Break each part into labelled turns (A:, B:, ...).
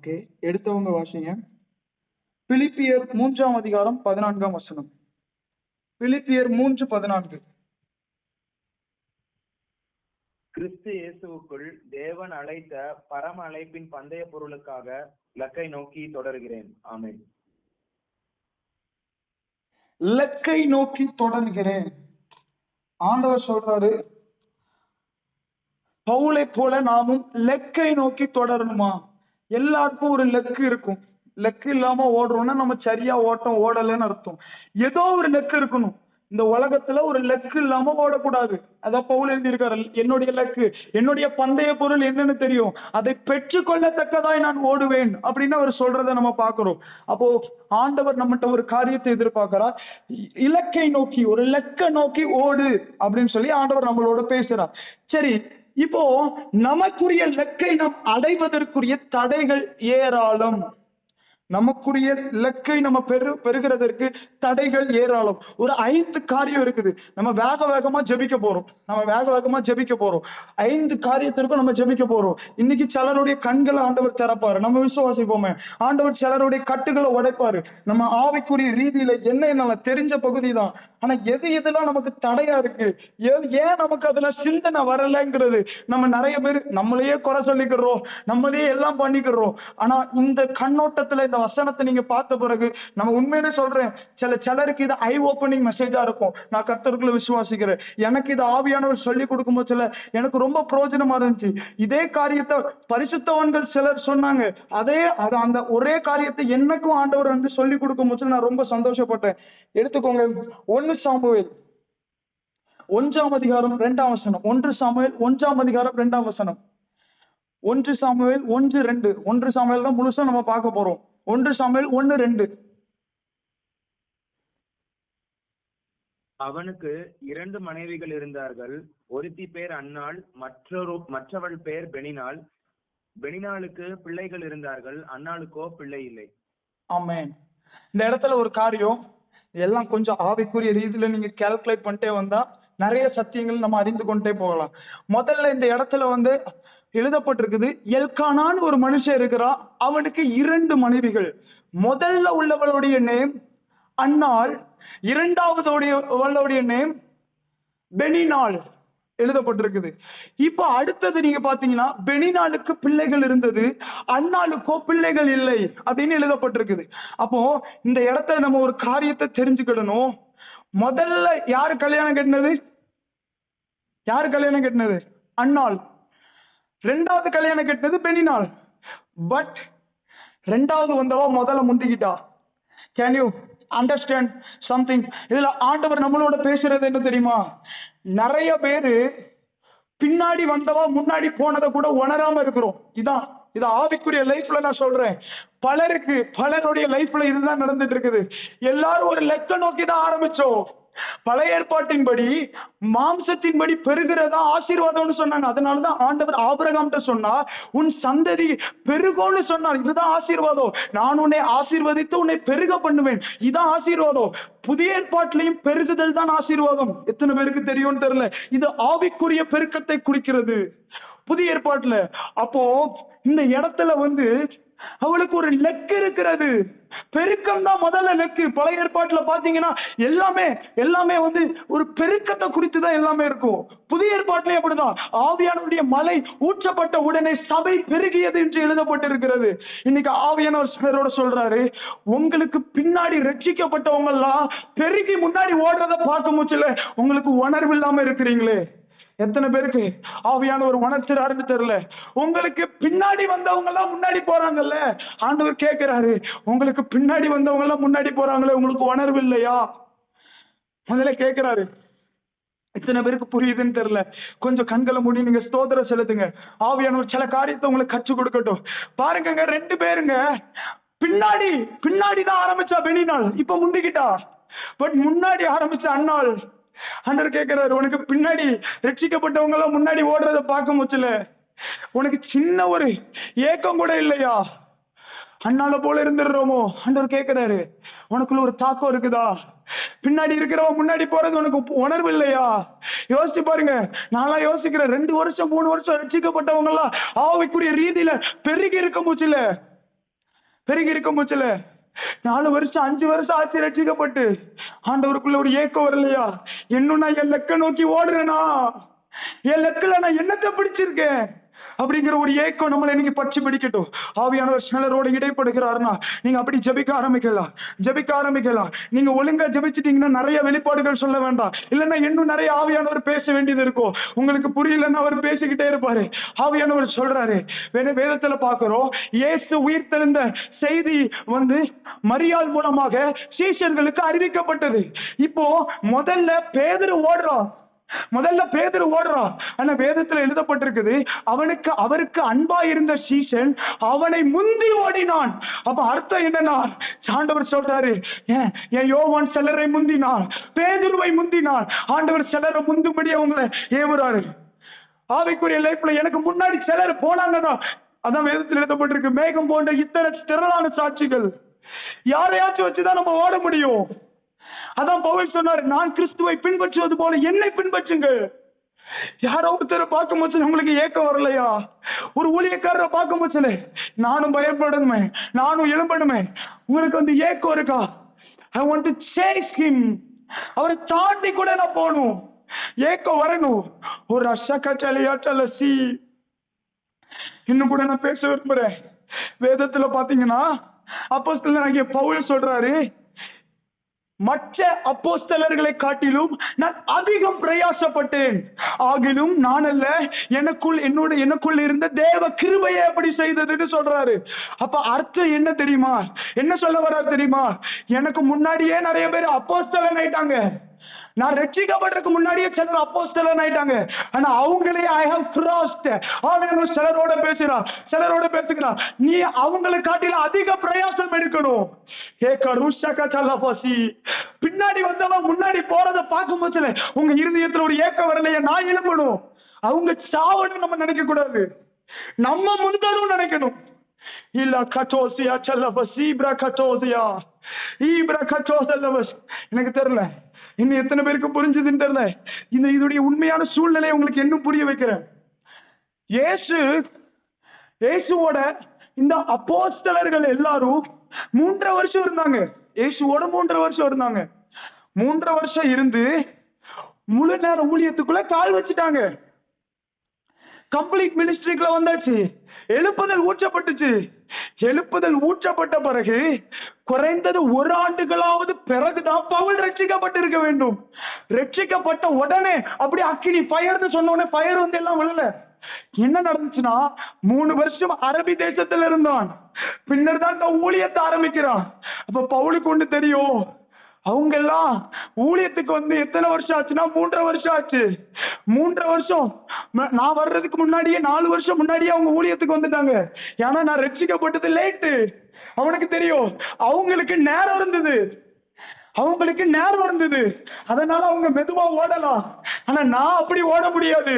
A: Okay, எடுத்தவங்க வாசிங்க. பிலிப்பியர் 3ஆம் அதிகாரம் 14ஆம் வசனம். பிலிப்பியர் 3:14.
B: கிறிஸ்து இயேசுவுக்குள் தேவன் அழைத்த பரம அழைப்பின் பந்தய பொருளுக்காக இலக்கை நோக்கி தொடர்கிறேன். ஆமென்.
A: இலக்கை நோக்கி தொடர்கிறேன். ஆண்டவர் சொல்றாரு, பவுலை போல நாமும் லெக்கை நோக்கி தொடரணுமா? எல்லாருக்கும் ஒரு லெக்கு இருக்கும். லெக்கு இல்லாம ஓடுறோம்னா நம்ம சரியா ஓடலன்னு அர்த்தம். ஏதோ ஒரு லெக்கு இருக்கணும். இந்த உலகத்துல ஒரு லெக்கு இல்லாம ஓடக்கூடாது. அதான் பவுல் எழுதியிருக்காரு, என்னுடைய லெக்கு, என்னுடைய பந்தய பொருள் என்னன்னு தெரியும், அதை பெற்றுக்கொள்ளத்தக்கதாய் நான் ஓடுவேன் அப்படின்னு அவர் சொல்றதை நம்ம பார்க்கிறோம். அப்போ ஆண்டவர் நம்மகிட்ட ஒரு காரியத்தை எதிர்பார்க்கிறார். இலக்கை நோக்கி, ஒரு லெக்கை நோக்கி ஓடு அப்படின்னு சொல்லி ஆண்டவர் நம்மளோட பேசுறார். சரி, இப்போ நமக்குரிய லெக்கை நாம் அடைவதற்குரிய தடைகள் ஏராளம். நமக்குரிய இலக்கை நம்ம பெறுகிறதற்கு தடைகள் ஏராளம். ஒரு 5 காரியம் இருக்குது. நம்ம வேகமா ஜெபிக்க போறோம். 5 காரியத்திற்கும் நம்ம ஜெபிக்க போறோம். இன்னைக்கு சிலருடைய கண்களை ஆண்டவர் திறப்பாரு, நம்ம விசுவாசிப்போமே. ஆண்டவர் சிலருடைய கட்டுகளை உடைப்பாரு. நம்ம ஆவிக்குரிய ரீதியில என்ன தெரிஞ்ச பகுதி தான். ஆனா எதெல்லாம் நமக்கு தடையா இருக்கு, ஏன் நமக்கு அதுல சிந்தனை வரலங்கிறது நம்ம நிறைய பேர் நம்மளையே குறை சொல்லிக்கிறோம், நம்மளையே எல்லாம் பண்ணிக்கிறோம். ஆனா இந்த கண்ணோட்டத்துல இந்த வசனத்தை நீங்க பார்த்த பிறகு நம்ம உண்மையிலே சொல்றேன், சிலருக்கு இது ஐ ஓப்பனிங் மெசேஜா இருக்கும். நான் கர்த்தருக்குள்ள விசுவாசிக்கிறேன். எனக்கு இது ஆவியானவர் சொல்லி கொடுக்கும் போது எனக்கு ரொம்ப பிரயோஜனமா இருந்துச்சு. இதே காரியத்தை பரிசுத்தவான்கள் சிலர் சொன்னாங்க. அந்த ஒரே காரியத்தை எனக்கும் ஆண்டவர் வந்து சொல்லி கொடுக்கும் போது நான் ரொம்ப சந்தோஷப்பட்டேன். எடுத்துக்கோங்க, 1 சாமுவேல் 1ஆம் அதிகாரம் 2ஆம் வசனம். 1 சாமுவேல் 1ஆம் அதிகாரம் 2ஆம் வசனம். 1 சாமுவேல் 1:2. 1 சாமுவேல் தான் முழுசா நம்ம பார்க்க போறோம். 1 சாமுவேல் 1:2.
B: அவனுக்கு 2 மனைவிகள் இருந்தார்கள். ஒருத்தி பேர் அன்னாள், மற்றவள் பேர் பெனினாள். பெனினாளுக்கு பிள்ளைகள் இருந்தார்கள், அன்னாளுக்கோ பிள்ளை இல்லை.
A: ஆமென். இந்த இடத்துல ஒரு காரியம், எல்லாம் கொஞ்சம் ஆவிக்குரிய ரீதியில நீங்க கால்குலேட் பண்ணிட்டே வந்தா நிறைய சத்தியங்கள் நம்ம அறிந்து கொண்டே போகலாம். முதல்ல இந்த இடத்துல வந்து எழுதப்பட்டிருக்குது, எல்கானான்னு ஒரு மனுஷன் இருக்கிறான், அவனுக்கு 2 மனைவிகள். முதல்ல உள்ளவளுடைய நேம் அன்னாள், இரண்டாவதுடைய நேம் பெனினாள் எழுதப்பட்டிருக்குது. இப்ப அடுத்தது நீங்க பாத்தீங்கன்னா, பெனினாளுக்கு பிள்ளைகள் இருந்தது, அன்னாளுக்கோ பிள்ளைகள் இல்லை அப்படின்னு எழுதப்பட்டிருக்குது. அப்போ இந்த இடத்துல நம்ம ஒரு காரியத்தை தெரிஞ்சுக்கிடணும். முதல்ல யாரு கல்யாணம் கட்டினது? அன்னாள். 2வது கல்யாணம் கட்டினது பெனினாள். பட் 2வது வந்தவா முதல்ல முந்திக்கிட்டா. Can you understand something? இதுல ஆண்டவர் நம்மளோட பேசுறது என்ன தெரியுமா? நிறைய பேரு பின்னாடி வந்தவா முன்னாடி போனதை கூட உணராம இருக்கிறோம். இது ஆவிக்குரிய லைஃப்ல நான் சொல்றேன். பலருடைய லைஃப்ல இதுதான் நடந்துட்டு இருக்குது. எல்லாரும் ஒரு லெக்க நோக்கி தான் ஆரம்பிச்சோம். பழைய ஏற்பாட்டின்படி மாம்சத்தின்படி பெருகிறதா ஆசீர்வாதம்னு சொன்னாங்க. அதனாலதான் ஆண்டவர் ஆபிரகாம்கிட்ட சொன்னா, உன் சந்ததி பெருகோன்னு சொன்னார். இதுதான் ஆசீர்வாதம். நான் உன்னை ஆசீர்வதித்து உன்னை பெருக பண்ணுவேன். இதான் ஆசீர்வாதம். புதிய ஏற்பாட்டிலையும் பெருகுதல் தான் ஆசீர்வாதம். எத்தனை பேருக்கு தெரியும்னு தெரியல. இது ஆவிக்குரிய பெருக்கத்தை குறிக்கிறது புதிய ஏற்பாட்டுல. அப்போ இந்த இடத்துல வந்து அவளுக்கு ஒரு லெக்கு இருக்கிறது. பெருக்கம் தான் முதல்ல லெக்கு. பழைய ஏற்பாட்டுல பாத்தீங்கன்னா எல்லாமே வந்து ஒரு பெருக்கத்தை குறித்து தான் எல்லாமே இருக்கும். புதிய ஏற்பாட்டிலே அப்படிதான். ஆவியானவருடைய மலை ஊற்றப்பட்ட உடனே சபை பெருகியது என்று எழுதப்பட்டிருக்கிறது. இன்னைக்கு ஆவியானவர் சிலரோட சொல்றாரு, உங்களுக்கு பின்னாடி ரட்சிக்கப்பட்டவங்க எல்லாம் பெருகி முன்னாடி ஓடுறத பார்க்க முடியல, உங்களுக்கு உணர்வு இல்லாம இருக்கிறீங்களே. எத்தனை பேருக்கு ஆவியானவர் உணர்த்துறாருன்னு தெரியல. உங்களுக்கு பின்னாடி வந்தவங்க எல்லாம் முன்னாடி போறாங்கல்ல, ஆண்டவர் கேட்கிறாரு, உங்களுக்கு பின்னாடி வந்தவங்க எல்லாம் முன்னாடி போறாங்களே, உங்களுக்கு உணர்வு இல்லையா? முதல்ல கேட்கிறாரு. எத்தனை பேருக்கு புரியுதுன்னு தெரியல. கொஞ்சம் கண்களை மூடி நீங்க ஸ்தோத்திரம் செலுத்துங்க. ஆவியானவர் சில காரியத்தை உங்களுக்கு கற்றுக் கொடுக்கட்டும். பாருங்க, 2 பேருங்க பின்னாடி தான் ஆரம்பிச்சா பெனினாள், இப்ப முந்திக்கிட்டா. பட் முன்னாடி ஆரம்பிச்ச அன்னாள். ஆண்டவர் கேட்கிறாரு, உனக்கு பின்னாடி ரட்சிக்கப்பட்டவங்க எல்லாம் முன்னாடி ஓடுறத பார்க்க முடியல, உனக்கு சின்ன ஒரு ஏக்கம் கூட இல்லையா? அண்ணால போல இருந்துடுறோமோ? ஆண்டவர் கேட்கிறாரு, உனக்குள்ள ஒரு தாக்கம் இருக்குதா? பின்னாடி இருக்கிறவன் முன்னாடி போறது உனக்கு உணர்வு இல்லையா? யோசிச்சு பாருங்க. நான் யோசிக்கிறேன், 2 வருஷம் 3 வருஷம் ரட்சிக்கப்பட்டவங்க எல்லாம் ஆவிக்குரிய ரீதியில பெருகி இருக்க முடியல. பெருகி இருக்கும் போச்சுல 4 வருஷம் 5 வருஷம் ஆச்சு ரட்சிக்கப்பட்டு, ஆண்டவருக்குள்ள ஒரு ஏக்கம் வரலையா? இன்னும் நான் என் லெக்க நோக்கி ஓடுறேனா? என் லெக்கில நான் என்னத்தை பிடிச்சிருக்கேன் அப்படிங்கிற ஒரு ஏக்கம் நம்மளை இன்னைக்கு பற்றி பிடிக்கட்டும். ஆவியானவர் சிலரோட இடைப்படுகிறாருன்னா நீங்க அப்படி ஜெபிக்க ஆரம்பிக்கலாம். நீங்க ஒழுங்கா ஜெபிச்சிட்டீங்கன்னா நிறைய வெளிப்பாடுகள் சொல்ல வேண்டாம். இல்லைன்னா இன்னும் நிறைய ஆவியானவர் பேச வேண்டியது இருக்கும். உங்களுக்கு புரியலன்னா அவர் பேசிக்கிட்டே இருப்பாரு. ஆவியானவர் சொல்றாரு, வேதத்துல பாக்குறோம், இயேசு உயிர் தெழுந்த செய்தி மரியாள் மூலமாக சீஷர்களுக்கு அறிவிக்கப்பட்டது. இப்போ முதல்ல பேதுரு ஓடுறான். ஆனா வேதத்துல எழுதப்பட்டிருக்குது, அவருக்கு அன்பா இருந்த சீசன் அவனை முந்தி ஓடினான். அப்ப அர்த்தம் என்னன்னா, ஆண்டவர் சொல்றாரு, என் யோவான் சிலரை முந்தினான், பேதுருவை முந்தினான். ஆண்டவர் சிலரை முந்தும்படி அவங்களை ஏவுறாரு. ஆவிக்குரிய லைஃப்ல எனக்கு முன்னாடி சிலர் போனாங்கன்னா, அதான் வேதத்தில் எழுதப்பட்டிருக்கு, மேகம் போன்ற இத்தனை திரளான சாட்சிகள். யாரையாச்சும் வச்சுதான் நம்ம ஓட முடியும். அதான் பவுல் சொன்னார், நான் கிறிஸ்துவை பின்பற்றுவது போல என்னை பின்பற்றுங்கள். யாரோ ஒருத்தரை பார்க்கும் போது உங்களுக்கு ஏக்கம் வரலையா? ஒரு ஊழியக்காரரை பார்க்கும் போது நானும் பயப்படணுமே, நானும் எழும்பணுமே, உங்களுக்கு ஏக்கம் இருக்கா? I want to chase him. அவரை தாண்டி கூட நான் போகணும், ஏக்கம் வரணும். ஒரு அஷக்கச்சலையாட்டலசி இன்னும் கூட நான் பேச விரும்புறேன். வேதத்துல பாத்தீங்கன்னா அப்போஸ்தலனாகிய பவுல் சொல்றாரு, மற்ற அப்போஸ்தலர்களை காட்டிலும் நான் அதிகம் பிரயாசப்பட்டேன், ஆகிலும் நான் அல்ல, எனக்குள் இருந்த தேவ கிருபையை அப்படி செய்ததுன்னு சொல்றாரு. அப்ப அர்த்தம் என்ன தெரியுமா? என்ன சொல்ல வர்றாரு தெரியுமா? எனக்கு முன்னாடியே நிறைய பேர் அப்போஸ்தலன் ஆயிட்டாங்க. நான் ரட்சிக்கப்படுறதுக்கு முன்னாடியே சிலர் அப்போஸ்தலன் ஆயிட்டாங்க. ஆனா அவங்களே I have crossed. அவன் சிலரோட பேசுகிறான், நீ அவங்களை காட்டில அதிக பிரயாசம் எடுக்கணும். பின்னாடி வந்தவன் முன்னாடி போறத பார்க்கும் போது உங்க இருதயத்துல ஒரு ஏக்கம் வரலையா? நான் எழுப்பணும், அவங்க சாவணும் நம்ம நினைக்க கூடாது, நம்ம முந்தரும் நினைக்கணும். இல்ல கட்டோசியா செல்லபசி கட்டோசியா எனக்கு தெரியல இன்னும் எத்தனை பேருக்கு புரிஞ்சதுன்னு தெரியல. இதோடைய உண்மையான சூழ்நிலையை உங்களுக்கு இன்னும் புரிய வைக்கிறேன். இயேசுவோட இந்த அப்போஸ்தலர்கள் எல்லாரும் 3 வருஷம் இருந்தாங்க. இயேசுவோட 3 வருஷம் இருந்தாங்க. 3 வருஷம் இருந்து முழு நேர ஊழியத்துக்குள்ள கால் வச்சுட்டாங்க. கம்ப்ளீட் மினிஸ்ட்ரிக்குள்ள வந்தாச்சு. எழுப்புதல் ஊற்றப்பட்ட பிறகு குறைந்தது 1 ஆண்டுகளாவது பிறகுதான் பவுல் ரட்சிக்கப்பட்டிருக்க வேண்டும். ரட்சிக்கப்பட்ட உடனே அப்படி அக்கினி ஃபயர்னு சொன்ன உடனே ஃபயர் எல்லாம் விழல. என்ன நடந்துச்சுன்னா, 3 வருஷம் அரபி தேசத்துல இருந்தான். பின்னர் தான் ஊழியத்தை ஆரம்பிக்கிறான். அப்ப பவுலுக்கு ஒண்ணு தெரியும், அவங்க எல்லாம் ஊழியத்துக்கு எத்தனை வருஷம் ஆச்சுன்னா 3 வருஷம் ஆச்சு. 3 வருஷம் நான் வர்றதுக்கு முன்னாடியே 4 வருஷம் முன்னாடியே அவங்க ஊழியத்துக்கு வந்துட்டாங்க. ஏன்னா நான் ரட்சிக்கப்பட்டது லேட்டு. அவனுக்கு தெரியும் அவங்களுக்கு நேரம் இருந்தது, அதனால அவங்க மெதுவா ஓடலாம். ஆனா நான் அப்படி ஓட முடியாது.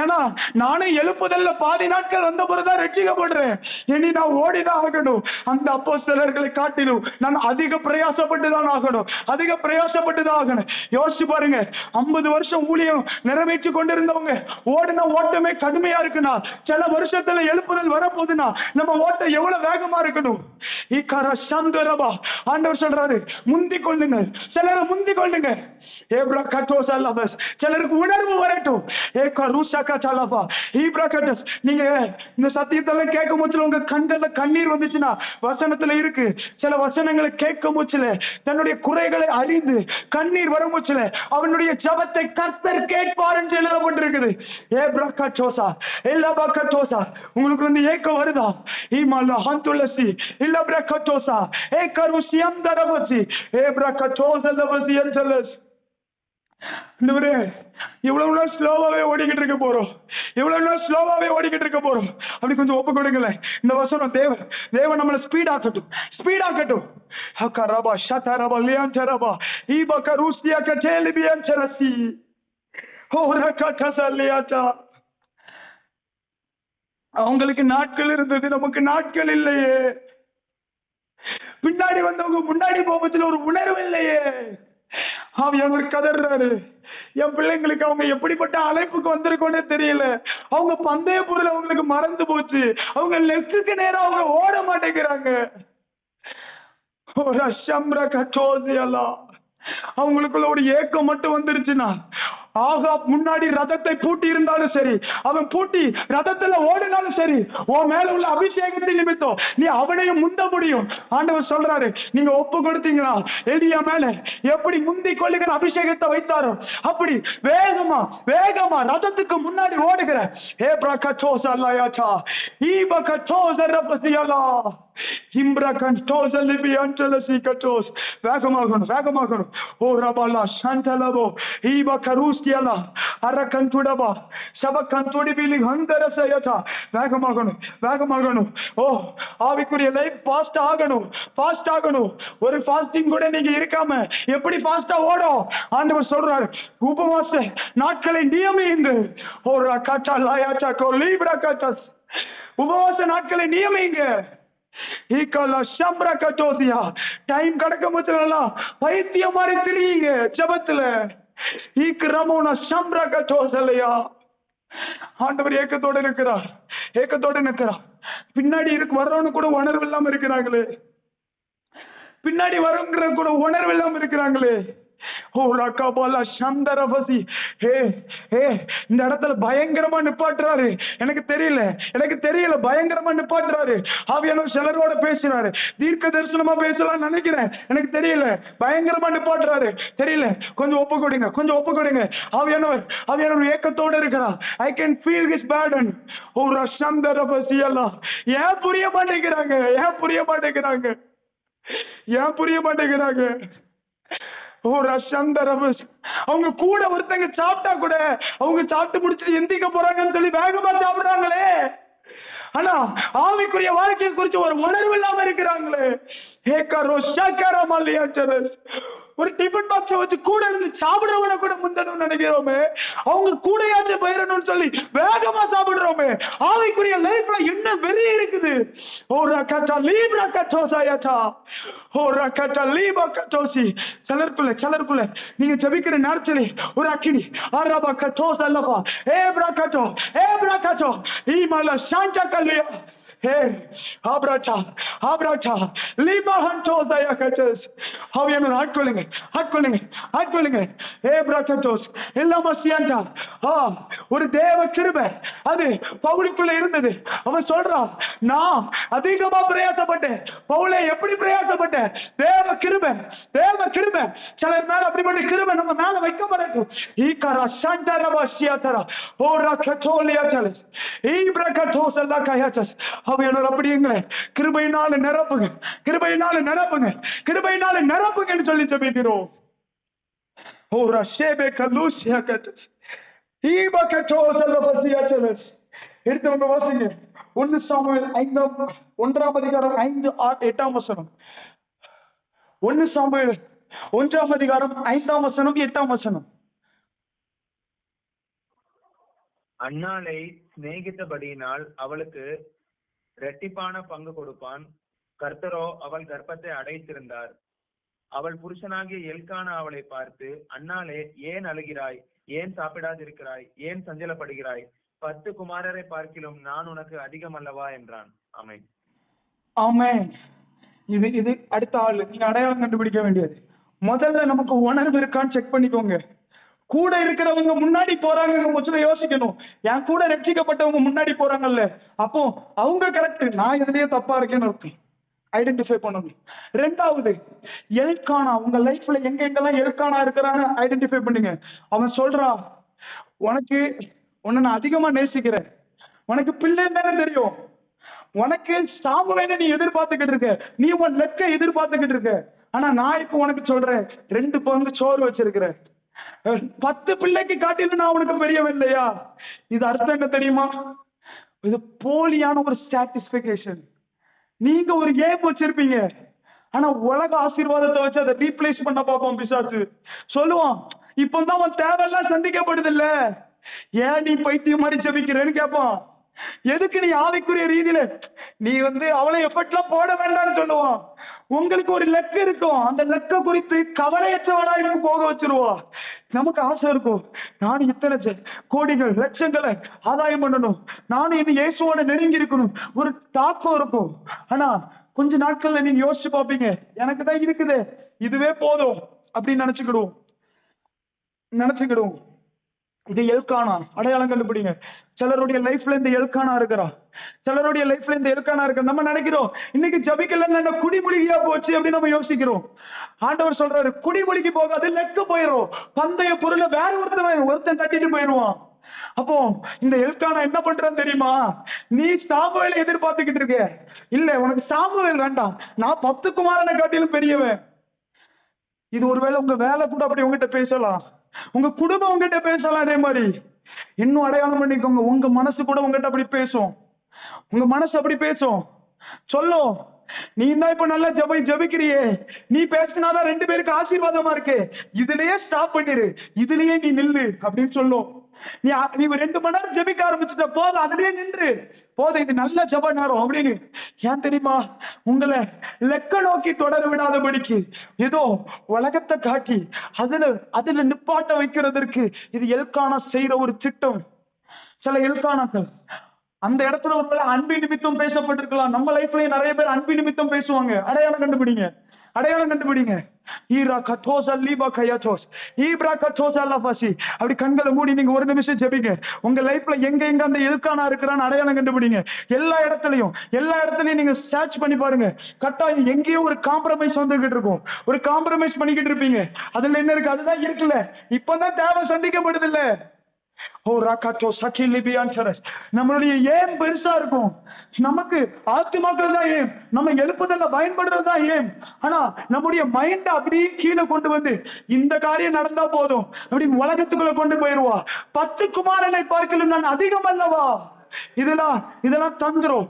A: ஏன்னா நானும் எழுப்புதல்ல பாதி நாட்கள் வந்த பிறகுதான் ரட்சிக்கப்படுறேன். இனி நான் ஓடிதான் ஆகணும். அந்த அப்போஸ்தலர்களை காட்டிலும் நான் அதிக பிரயாசப்பட்டுதான் ஆகணும். யோசிச்சு பாருங்க, 50 வருஷம் ஊழியம் நிறைவேற்றி கொண்டிருந்தவங்க ஓடின ஓட்டமே கடுமையா இருக்குன்னா, சில வருஷத்துல எழுப்புதல் வரப்போகுதுன்னா நம்ம ஓட்டம் எவ்வளவு வேகமா இருக்கணும். ஆண்டவர் சொல்றாரு, முந்திக் கொள்ளுங்க, சிலரை முந்திக் கொள்ளுங்க. சிலருக்கு உணர்வு வரட்டும். நீங்க இந்த சத்தியத்தெல்லாம் கேட்கும் போது உங்க கண்கள்ல கண்ணீர் வந்துச்சுன்னா வசனத்துல இருக்கு. சில வசனங்களை கேட்கும் போது தன்னுடைய குறைகளை அறிந்து கண்ணீர் வரும் போது அவனுடைய ஜபத்தை கர்த்தர் கேட்பார் என்று எழுதப்பட்டிருக்குது. உங்களுக்கு ஏக்கம் வருதா? துளசி இல்ல பிரகட்டோசா ஏ கருசியம் தரவசி ஏ பிரகட்டோசா இவ்வளவு நாள் ஸ்லோவாவே ஓடிக்கிட்டு இருக்க போறோம். அப்படி கொஞ்சம் ஒப்பு கொடுங்களேன். இந்த வசனம் தேவன் நம்மளை ஸ்பீட் ஆக்கட்டும். அவங்களுக்கு நாட்கள் இருந்தது, நமக்கு நாட்கள் இல்லையே. பின்னாடி வந்தவங்க முன்னாடி போகும்போது ஒரு உணர்வு இல்லையே. அவர் கதறாரு, என் பிள்ளைங்களுக்கு அவங்க எப்படிப்பட்ட அழைப்புக்கு வந்திருக்கோன்னே தெரியல. அவங்க பந்தய பொருள் அவங்களுக்கு மறந்து போச்சு. அவங்க லெஃப்ட்டுக்கு நேரம் அவங்க ஓட மாட்டேங்கிறாங்க. ஒரு சம்ர கச்சோசியலா. அவங்களுக்குள்ள ஒரு ஏக்கம் மட்டும் வந்துருச்சுன்னா, ஆகா முன்னாடி ரதத்தை பூட்டி இருந்தாலும் சரி, அவன் பூட்டி ரதத்துல ஓடினாலும் சரி, உன் மேல உள்ள அபிஷேகத்தை நிமித்தம் நீ அவனையும் முந்த முடியும். ஆண்டவர் சொல்றாரு, நீங்க ஒப்பு கொடுத்தீங்களா எலியா மேல எப்படி முந்தி கொள்ளுகிற அபிஷேகத்தை வைத்தாரோ அப்படி வேகமா வேகமா ரதத்துக்கு முன்னாடி ஓடுகிற ஏப்ரா கச்சோஸ் அல்லாயாச்சா ஈப கச்சோஸ் ரபசியலா இம்ப்ரா கச்சோஸ் லிபி அன்டலசி கச்சோஸ். வேகமாகணும் வேகமாகணும். ஓ ரபாலா சந்தலபோ ஈப கரூஸ்தியலா அரகந்துடபா சபகந்துடிபிலி ஹந்தரசயதா. வேகமாகணும் வேகமாகணும். ஓ ஆவிக்குரிய லைஃப் ஃபாஸ்ட் ஆகணும் ஃபாஸ்ட் ஆகணும். ஒரு ஃபாஸ்டிங் கூட நீங்க இருக்காம எப்படி ஃபாஸ்டா ஓடும்? ஆண்டவர் சொல்றாரு, உபவாச நாட்களை நியமியுங்கள். ஓ ரகாச்சா லாயாச்சா கோ லீப்ரா கச்சஸ். உபவாச நாட்களை நியமிங்க. டைம் கடக்கும் போதெல்லாம் பைத்தியம் மாதிரி திரியுங்க ஜபத்துல. ஆண்டவர் ஏக்கத்தோடு இருக்கிறார், ஏக்கத்தோடு இருக்கிறார். பின்னாடி வர்றவனு கூட உணர்வு இல்லாம இருக்கிறாங்களே, பின்னாடி வரங்கிற கூட உணர்வு இல்லாம இருக்கிறாங்களே. இந்த இடத்துல பயங்கரமா நிப்பாட்டுறாரு. எனக்கு தெரியல பயங்கரமா நிப்பாட்டுறாரு. ஆவியானவர் சிலரோட பேசுறாரு, தீர்க்க தரிசனமா பேசலாம் நினைக்கிறேன், எனக்கு தெரியல பயங்கரமா நிப்பாட்டுறாரு. தெரியல, கொஞ்சம் ஒப்பு கொடுங்க. ஆவியானவர் ஏக்கத்தோடு இருக்கிறார். I can feel his burden. ஏன் புரிய மாட்டேங்கிறாங்க? அவங்க கூட ஒருத்தங்க சாப்பிட்டா கூட அவங்க சாப்பிட்டு முடிச்சுட்டு எந்திக்க போறாங்கன்னு சொல்லி வேகமா சாப்பிடுறாங்களே. ஆனா ஆவிக்குரிய வாழ்க்கையை குறித்து ஒரு உணர்வு இல்லாம இருக்கிறாங்களே. ஒரு டிஃபன் பாக்ஸ் வச்சு கூட இருந்து சாப்பிடுறவன கூட முந்தணும்னு நினைக்கிறோமே, அவங்க கூடையாச்சும் போயிடணும்னு சொல்லி வேகமா சாப்பிடுறோமே. ஆவிக்குரிய லைஃப்ல என்ன வெறி இருக்குது? சிலருக்குள்ள நீங்க ஜெபிக்கிற நேரத்திலே ஒரு அக்கினி அரபா கச்சோஸ் அல்லவா ஏப்ரா கச்சோ ஈமல Santa கல்லியா. Hey, Abracha, Lima Hantos, Ayakatos. How you know, Hatquilling, Abrachatos, Elamasianta. ஒரு தேவ கிருபை அது பவுலுக்குள்ள இருந்தது. அவன் சொல்றான், நான் அதிகமா பிரயாசப்பட்டேன். பவுலே எப்படி பிரயாசப்பட்டேன்? தேவ கிருபை. சிலர் மேல அப்படிப்பட்ட கிருபை நம்ம மேல வைக்கப்படட்டும். ஈகரா சண்டரவாசியாதரா ஓரா கட்டோலியாதலஸ் ஈப்ரகட்டோசல்லா கயாதஸ். அவையோட அப்படிங்களே கிருபையினால நிரப்புங்கன்னு சொல்லி ஜெபிக்கிறோம். ஓரா ஷேபே கலூசியா கட்டஸ் ஈப கட்டோசல்லா பசியாதலஸ். எடுத்தவங்க வாசிங்க 1 சாமுவேல் 1ஆம் அதிகாரம் 5-8ஆம் வசனம். 1 சாமுவேல் 1ஆம் அதிகாரம் 5ஆம் வசனம் 8ஆம் வசனம்.
B: அன்னாளை சிநேகித்தபடியினால் அவளுக்கு இரட்டிப்பான பங்கு கொடுப்பான். கர்த்தரோ அவள் கர்ப்பத்தை அடைத்திருந்தார். அவள் புருஷனாகிய எல்கானா அவளை பார்த்து, அன்னாளே, ஏன் அழுகிறாய்? ஏன் சாப்பிடாதிருக்கிறாய்? ஏன் சஞ்சலப்படுகிறாய்? 10 குமாரரை பார்க்கிலும் நான் உனக்கு அதிகம் அல்லவா என்றான். ஆமென்.
A: ஆமென். இது அடுத்த ஆளு நீங்க அடையாளம் கண்டுபிடிக்க வேண்டியது. முதல்ல நமக்கு உணர்வு இருக்கான்னு செக் பண்ணிக்கோங்க. கூட இருக்கிறவங்க முன்னாடி போறாங்க யோசிக்கணும். என் கூட ரட்சிக்கப்பட்டவங்க முன்னாடி போறாங்கல்ல, அப்போ அவங்க கரெக்ட், நான் எதுலயே தப்பா இருக்கேன்னு அர்த்தம். ஐடென்டிஃபை பண்ணணும். 2வது, எல்கானா உங்க லைஃப்ல எங்கெங்கெல்லாம் எல்கானா இருக்கிறான்னு ஐடென்டிஃபை பண்ணுங்க. அவன் சொல்றான், உன்னை நான் அதிகமா நேசிக்கிறேன், உனக்கு பிள்ளை தானே தெரியும், உனக்கு சாமுவேலை நீ எதிர்பார்த்துக்கிட்டு இருக்க, நீ உன் லெக்க எதிர்பார்த்துக்கிட்டு இருக்க. ஆனா நான் இப்ப உனக்கு சொல்றேன், 2 பங்கு சோறு வச்சிருக்கிறேன். 10 பிள்ளைக்கு காட்டிலும் நான் உனக்கு பெரியவன் இல்லையா? இது அர்த்தம் என்ன தெரியுமா? இது போலியான ஒரு சாட்டிஸ்பிகேஷன். நீங்க ஒரு கேம் வச்சிருப்பீங்க, ஆனா உலக ஆசீர்வாதத்தை வச்சு அதை ரீப்ளேஸ் பண்ண பார்ப்போம் பிசாசு. சொல்லுவான், இப்பதான் உன் தேவையெல்லாம் சந்திக்கப்படுது இல்ல, ஏன் நீ பைத்தியம் மாதிரி ஜெபிக்கிறேன்னு கேட்பான். எதுக்கு நீ ஆவிக்குரிய ரீதியில நீ அவளை எஃபர்ட்லாம் போட வேண்டாம்னு சொல்லுவான். உங்களுக்கு ஒரு லெக்க இருக்கும், அந்த லெக்க குறித்து கவலையற்றவனா போக வச்சிருவா. நமக்கு ஆசை இருக்கும், நானும் இத்தனை கோடிகள் லட்சங்களை ஆதாயம் பண்ணணும், நானும் இது இயேசுவோட நெருங்கி இருக்கணும், ஒரு தாக்கம் இருக்கும். ஆனா கொஞ்ச நாட்கள்ல நீங்க யோசிச்சு பார்ப்பீங்க, எனக்கு தான் இருக்குது, இதுவே போதும் அப்படின்னு நினைச்சுக்கிடுவோம். இது எல்கானா, அடையாளம் கண்டுபிடிங்க. சிலருடைய லைஃப்ல இந்த எல்கானா இருக்கிறா, சிலருடைய லைஃப்ல இந்த எல்கானா இருக்கு. நம்ம நினைக்கிறோம் இன்னைக்கு ஜபிக்கலன்னா என்ன குடிமொழியா போச்சு அப்படின்னு நம்ம யோசிக்கிறோம். ஆண்டவர் சொல்றாரு, குடிமொழிக்கு போகாது, லெக்க போயிடும். பந்தய பொருளை வேற ஒருத்தன் தட்டிட்டு போயிடுவான். அப்போ இந்த எல்கானா என்ன பண்றான்னு தெரியுமா? நீ சாமுவேலை எதிர்பார்த்துக்கிட்டு இருக்க, இல்ல உனக்கு சாமுவேல் வேண்டாம், நான் 10 குமாரனை காட்டிலும் பெரியவன். இது ஒருவேளை உங்க வேலை கூட அப்படி உங்ககிட்ட பேசலாம், உங்க குடும்பம் உங்ககிட்ட பேசலாம். அதே மாதிரி இன்னும் அடையாளம் பண்ணிக்கோங்க, உங்க மனசு கூட உங்ககிட்ட அப்படி பேசும். உங்க மனசு அப்படி பேசும், சொல்லும், நீ தான் இப்ப நல்லா ஜபிக்கிறியே, நீ பேசினாதான் 2 பேருக்கு ஆசீர்வாதமா இருக்கு, இதுலயே ஸ்டாப் பண்ணிரு, இதுலயே நீ நில்லு அப்படின்னு சொல்லும். நீ 2 மணி நேரம் ஜபிக்க ஆரம்பிச்சுட்ட, போதும் அதுலயே நின்று, போதும் இது நல்ல ஜப நேரம் அப்படின்னு. ஏன் தெரியுமா? உங்களை லெக்க நோக்கி தொடர விடாதபடிக்கு ஏதோ உலகத்தை காட்டி அதுல நிப்பாட்ட வைக்கிறதற்கு இது எல்கானா செய்யற ஒரு திட்டம். சில எல்கானாக்கள் அந்த இடத்துல ஒரு அன்பு நிமித்தம் பேசப்பட்டிருக்கலாம். நம்ம லைஃப்லயும் நிறைய பேர் அன்பு நிமித்தம் பேசுவாங்க. அடையாளம் கண்டுபிடிங்க, அடையாளம் கண்டுபிடிங்க. அப்படி கண்களை மூடி நீங்க ஒரு நிமிஷம் ஜெபிங்க. உங்க லைஃப்ல எங்க அந்த எல்கானா இருக்கிறான்னு அடையாளம் கண்டுபிடிங்க. எல்லா இடத்துலயும் நீங்க சர்ச் பண்ணி பாருங்க. கட்டாயம் எங்கேயோ ஒரு காம்ப்ரமைஸ் வந்துகிட்டு இருக்கும், ஒரு காம்ப்ரமைஸ் பண்ணிக்கிட்டு இருப்பீங்க. அதுல என்ன இருக்கு? அதுதான் இருக்குல்ல, இப்பதான் தேவை சந்திக்கப்படுது இல்ல. நம்மளுடைய ஏம் பெருசா இருக்கும், நமக்கு ஆத்துமாக்கள் தான் ஏம், நம்ம எழுப்புதல்ல பயன்படுறது தான் ஏம். ஆனா நம்முடைய மைண்ட் அப்படியே கீழே கொண்டு வந்து இந்த காரியம் நடந்தா போதும் அப்படின்னு உலகத்துக்குள்ள கொண்டு போயிருவா. 10 குமாரனை பார்க்கலும் நான் அதிகம் அல்லவா? இதெல்லாம் தந்துரும்.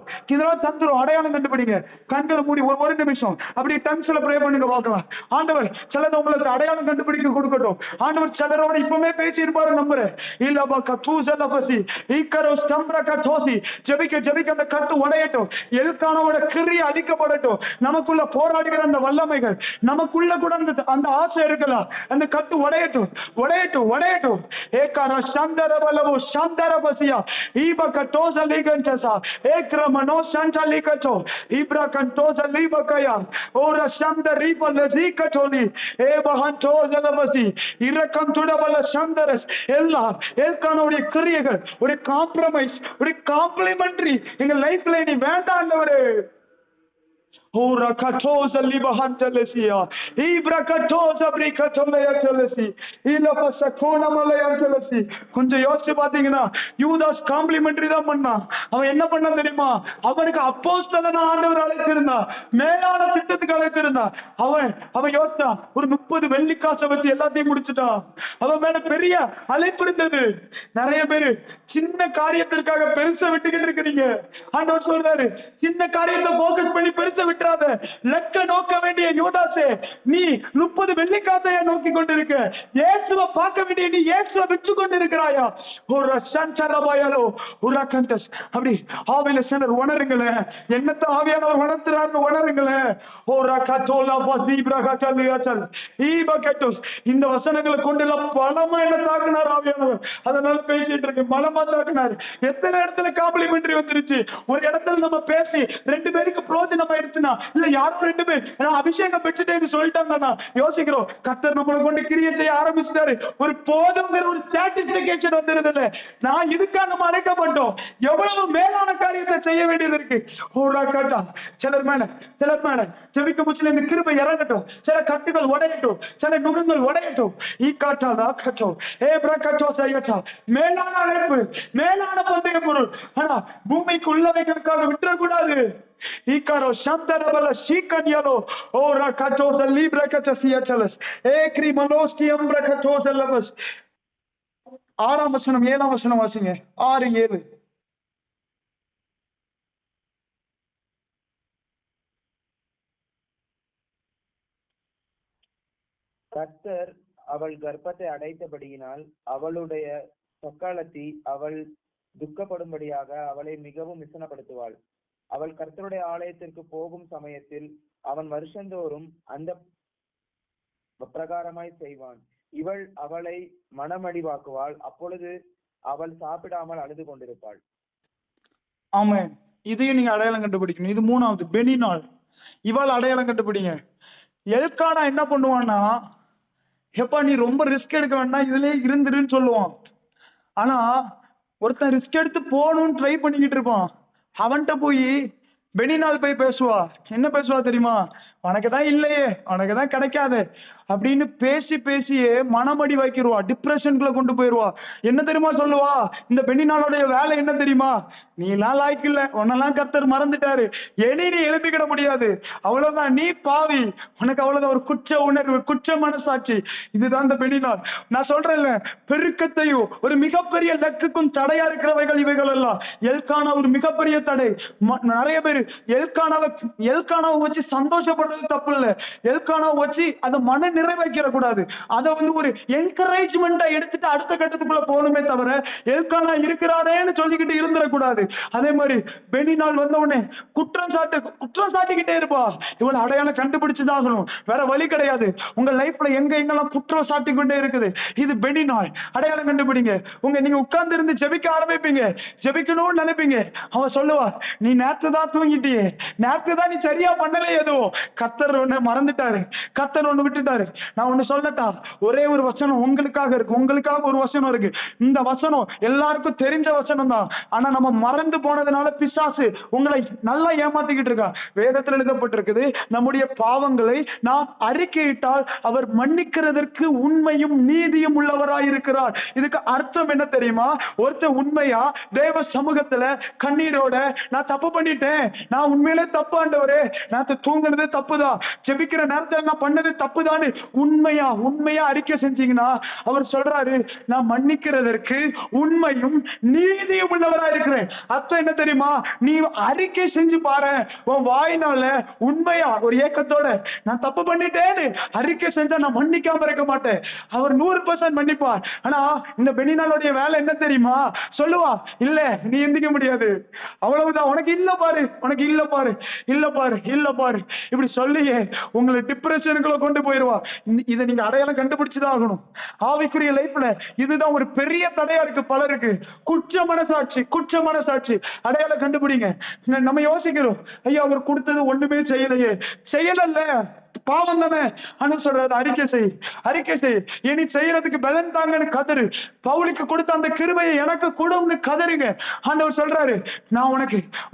A: அடையாளம் கண்டுபிடிங்க. கண்களை மூடி ஒரு நிமிஷம் அப்படி டங்ஸ்ல ப்ரே பண்ணுங்க பார்க்கலாம். ஆண்டவர் சிலது உங்களுக்கு அடையாளம் கண்டுபிடிக்க கொடுக்கட்டும். ஆண்டவர் சிலரோட இப்பவுமே பேசி இருப்பாரு நம்புறேன். இல்லப்பா கத்தூசல பசி ஈக்கரோ ஸ்டம்ப்ர கத்தோசி ஜெபிக்க அந்த கட்டு உடையட்டும், எல்கானாவோட கிரி அழிக்கப்படட்டும். நமக்குள்ள போராடுகிற அந்த வல்லமைகள், நமக்குள்ள கூட அந்த ஆசை இருக்கலாம், அந்த கட்டு உடையட்டும். ஏக்காரா சந்தர வல்லவோ சந்தர பசியா ஈப Toza ligantasa, ekramano santa ligato, ibra cantosa libakaya, ora santa ripa lazikatoli, ebahantoza lavasi, irakantuda vala sandaras, ella, elkanode கிரியைகள் ஒரு காம்ப்ரமைஸ், ஒரு காம்ப்ளிமெண்டரி எங்க லைஃப்ல நீ வேண்டாண்டவரே. Ora katoza libahantelesia, ibra katoza brikatoleatelesi, ilapa sakona malayantelesi. கொஞ்சம் யோசிச்சு பாத்தீங்கன்னா யூதாஸ் காம்ப்ளிமெண்டரி தான் பண்ணான். அவன் என்ன பண்ணா தெரியுமா? அவனுக்கு அப்போஸ்தலனா ஆண்டவர் அழைத்திருந்தா, மேலான திட்டத்துக்கு அழைத்திருந்தா. அவன் யோசிச்சான், ஒரு 30 வெள்ளிக்காசை வச்சு எல்லாத்தையும் முடிச்சுட்டான். அவன் மேல பெரிய அழைப்பு இருந்தது. நிறைய பேரு சின்ன காரியத்திற்காக பெருசை விட்டுக்கிட்டு இருக்கிறீங்க. ஆண்டவர் சொல்றாரு, சின்ன காரியத்தை போக்கஸ் பண்ணி பெருசை விட்டு லக்க நோக்க வேண்டிய யூதாசே, நீ 30 வெள்ளிக்காசையா நோக்கி கொண்டிருக்க. இயேசுவை பார்க்க வேண்டிய நீ இயேசுவை விற்று கொண்டிருக்கிறாயா? ஒரு சஞ்சலபாயலோ ஒரு கண்டஸ் அப்படி ஆவில சிலர் உணருங்களேன், என்னத்த ஆவியானவர் உணர்த்துறாருன்னு உணருங்களேன். ஒரு கட்டோலா பசீப்ரா கட்டலியாச்சல் ஈப கட்டோஸ். இந்த வசனங்களை கொண்டு பலமா என்ன தாக்குனார் ஆவியானவர். அதனால பேசிட்டு இருக்கு, பலமா தாக்குனார். எத்தனை இடத்துல காம்ப்ளிமெண்டரி வந்துருச்சு. ஒரு இடத்துல நம்ம பேசி 2 பேருக்கு பிரோஜனம் ஆயிடுச்சுன்னா, இல்ல யாரும் 2 பேர் அபிஷேகம் பெற்றுட்டேன்னு சொல்லிட்டாங்கன்னா யோசிக்கிறோம், கர்த்தர் நம்மளை கொண்டு கிரியை செய்ய ஆரம்பிச்சுட்டாரு. ஒரு போதுங்கிற ஒரு சாட்டிஸ்பிகேஷன் வந்துருது. நான் இதுக்காக நம்ம அழைக்கப்பட்டோம், எவ்வளவு மேலான காரியத்தை செய்ய வேண்டியது இருக்கு. சிலர் மேல செவிக்க முச்சில இந்த கிருபை இறங்கட்டும், சில கட்டுகள் உடையட்டும், சில நுகங்கள் உடையட்டும். மேலான அழைப்பு, மேலான பந்தய பொருள். ஆனா பூமிக்கு உள்ளவைகளுக்காக விட்டுறக்கூடாது. Icaro Shantarabala Shikanyalo, Ora Katosa Libra Catasiatalas, Ekri Manoski Umbra Katosa Lavas. 6ஆம் வசனம் 7ஆம் வசனம் வாசிங்க. 6:7.
B: கர்த்தர் அவள் கர்ப்பத்தை அடைத்தபடியினால் அவளுடைய சொக்காலத்தி அவள் துக்கப்படும்படியாக அவளை மிகவும் விசனப்படுத்துவாள். அவள் கர்த்தருடைய ஆலயத்திற்கு போகும் சமயத்தில் அவன் வருஷந்தோறும் அந்த பிரகாரமாய் செய்வான். இவள் அவளை மனமடிவாக்குவாள். அப்பொழுது அவள் சாப்பிடாமல் அழுது கொண்டிருப்பாள்.
A: ஆமாம், இதையும் நீங்க அடையாளம் கண்டுபிடிக்கணும். இது 3வது பெனிநாள். இவள் அடையாளம் கண்டுபிடிங்க. எல்கானா என்ன பண்ணுவான்னா, எப்பா நீ ரொம்ப ரிஸ்க் எடுக்க வேண்டாம் இதுலயே இருந்துருன்னு சொல்லுவான். ஆனா ஒருத்தன் ரிஸ்க் எடுத்து போகணும்னு ட்ரை பண்ணிக்கிட்டு இருப்பான். அவன்கிட்ட போய் பெனினால் போய் பேசுவா. என்ன பேசுவா தெரியுமா? உனக்கு தான் இல்லையே, உனக்கு தான் கிடைக்காது அப்படின்னு பேசி பேசியே மனமடி வைக்கிடுவா, டிப்ரெஷனுக்குள்ள கொண்டு போயிடுவா. என்ன தெரியுமா சொல்லுவா? இந்த பெனினாலுடைய வேலை என்ன தெரியுமா? நீ எல்லாம் லாய்க்கு இல்ல, உன்னெல்லாம் கர்த்தர் மறந்துட்டாரு, இனி நீ எழுப்பிக்கிட முடியாது, அவ்வளவுதான், நீ பாவி, உனக்கு அவ்வளவுதான், ஒரு குற்ற உணர்வு, குற்ற மனசாட்சி. இதுதான் இந்த பெனினால். நான் சொல்றேன்ல, பெருக்கத்தையும் ஒரு மிகப்பெரிய லக்குக்கும் தடையா இருக்கிறவைகள் இவைகள் எல்லாம். எல்கானா ஒரு மிகப்பெரிய தடை. நிறைய பேர் எல்கானாவை வச்சு சந்தோஷப்படுறது தப்பு இல்ல, எல்கானாவை வச்சு அதை மன நிறைவேற்ற கூடாது. அதை ஒரு என்கரேஜ்மெண்டா எடுத்துட்டு அடுத்த கட்டத்துக்குள்ள போகணுமே தவிர எல்கானா இருக்கிறாரேன்னு சொல்லிக்கிட்டு இருந்துடக்கூடாது. அதே மாதிரி பெனினால் வந்த உடனே குற்றம் சாட்டிக்கிட்டே இருப்பா. இவளை அடையாளம் கண்டுபிடிச்சுதான் வேற வழி கிடையாது. உங்க லைஃப்ல எங்கெல்லாம் குற்றம் சாட்டி கொண்டே இருக்குது, இது பெனினால். அடையாளம் கண்டுபிடிங்க. நீங்க உட்கார்ந்து இருந்து ஜெபிக்க ஆரம்பிப்பீங்க, ஜெபிக்கணும்னு நினைப்பீங்க. அவன் சொல்லுவா, நீ நேற்று தான் தூங்கிட்டியே, நேற்று தான் நீ சரியா பண்ணல, ஏதோ கர்த்தர் ஒண்ணு மறந்துட்டாரு, கர்த்தர் ஒண்ணு விட்டுட்டாரு. நான் ஒண்ணு சொல்லட்டா? ஒரே ஒரு வசனம் உங்களுக்காக இருக்கு, உங்களுக்காக ஒரு வசனம் இருக்கு. இந்த வசனம் எல்லாருக்கும் தெரிஞ்ச வசனம் தான். ஆனா நம்ம மறந்து போனதுனால பிசாசு உங்களை நல்லா ஏமாத்திக்கிட்டு இருக்கா. வேதத்தில் எழுதப்பட்டிருக்குது, நம்முடைய பாவங்களை நாம் அறிக்கையிட்டால் அவர் மன்னிக்கிறதற்கு உண்மையும் நீதியும் உள்ளவராயிருக்கிறார். இதுக்கு அர்த்தம் என்ன தெரியுமா? ஒருத்தர் உண்மையா தேவ சமூகத்துல கண்ணீரோட, நான் தப்பு பண்ணிட்டேன், நான் உண்மையிலே தப்பு ஆண்டவரே, நான் தூங்குறது தப்புதான், ஜெபிக்கிற நேரத்தில் நான் பண்ணது தப்புதான், உண்மையா அறிக்கை செஞ்சீங்கன்னா அவர் சொல்றாரு, நான் மன்னிக்கிறதற்கு உண்மையும் நீதியும் உள்ளவரா இருக்கிறேன். அர்த்தம் என்ன தெரியுமா? நீ அறிக்கை செஞ்சு பாரு, உன் வாயினால உண்மையா ஒரு ஏக்கத்தோட நான் தப்பு பண்ணிட்டேன்னு அறிக்கை செஞ்சா நான் மன்னிக்காம இருக்க மாட்டேன். அவர் 100% மன்னிப்பார். ஆனா இந்த பெனினாலுடைய வேலை என்ன தெரியுமா? சொல்லுவா, இல்ல நீ எந்திக்க முடியாது, அவ்வளவுதான், உனக்கு இல்ல பாரு, உனக்கு இல்ல பாரு, இல்ல பாரு, இல்ல பாரு, இப்படி சொல்லியே உங்களை டிப்ரெஷனுக்குள்ள கொண்டு போயிருவா. இதை நீங்க அடையாளம் கண்டுபிடிச்சுதான் ஆகணும். ஆவிக்குரிய லைஃப்ல இதுதான் ஒரு பெரிய தடையா இருக்கு பலருக்கு. குற்ற மனசாட்சி அடையாளம் கண்டுபிடிங்க. நம்ம யோசிக்கிறோம், ஐயா அவர் கொடுத்தது ஒண்ணுமே செய்யல, பாவம் தானே. சொல்றது அறிக்கை செய், இனி செய்யறதுக்கு பலன் தாங்கன்னு கதறு. பவுலுக்கு கொடுத்த அந்த கிருபையை எனக்கு கொடுன்னு கதறுங்க. ஆண்டவர் சொல்றாரு, நான்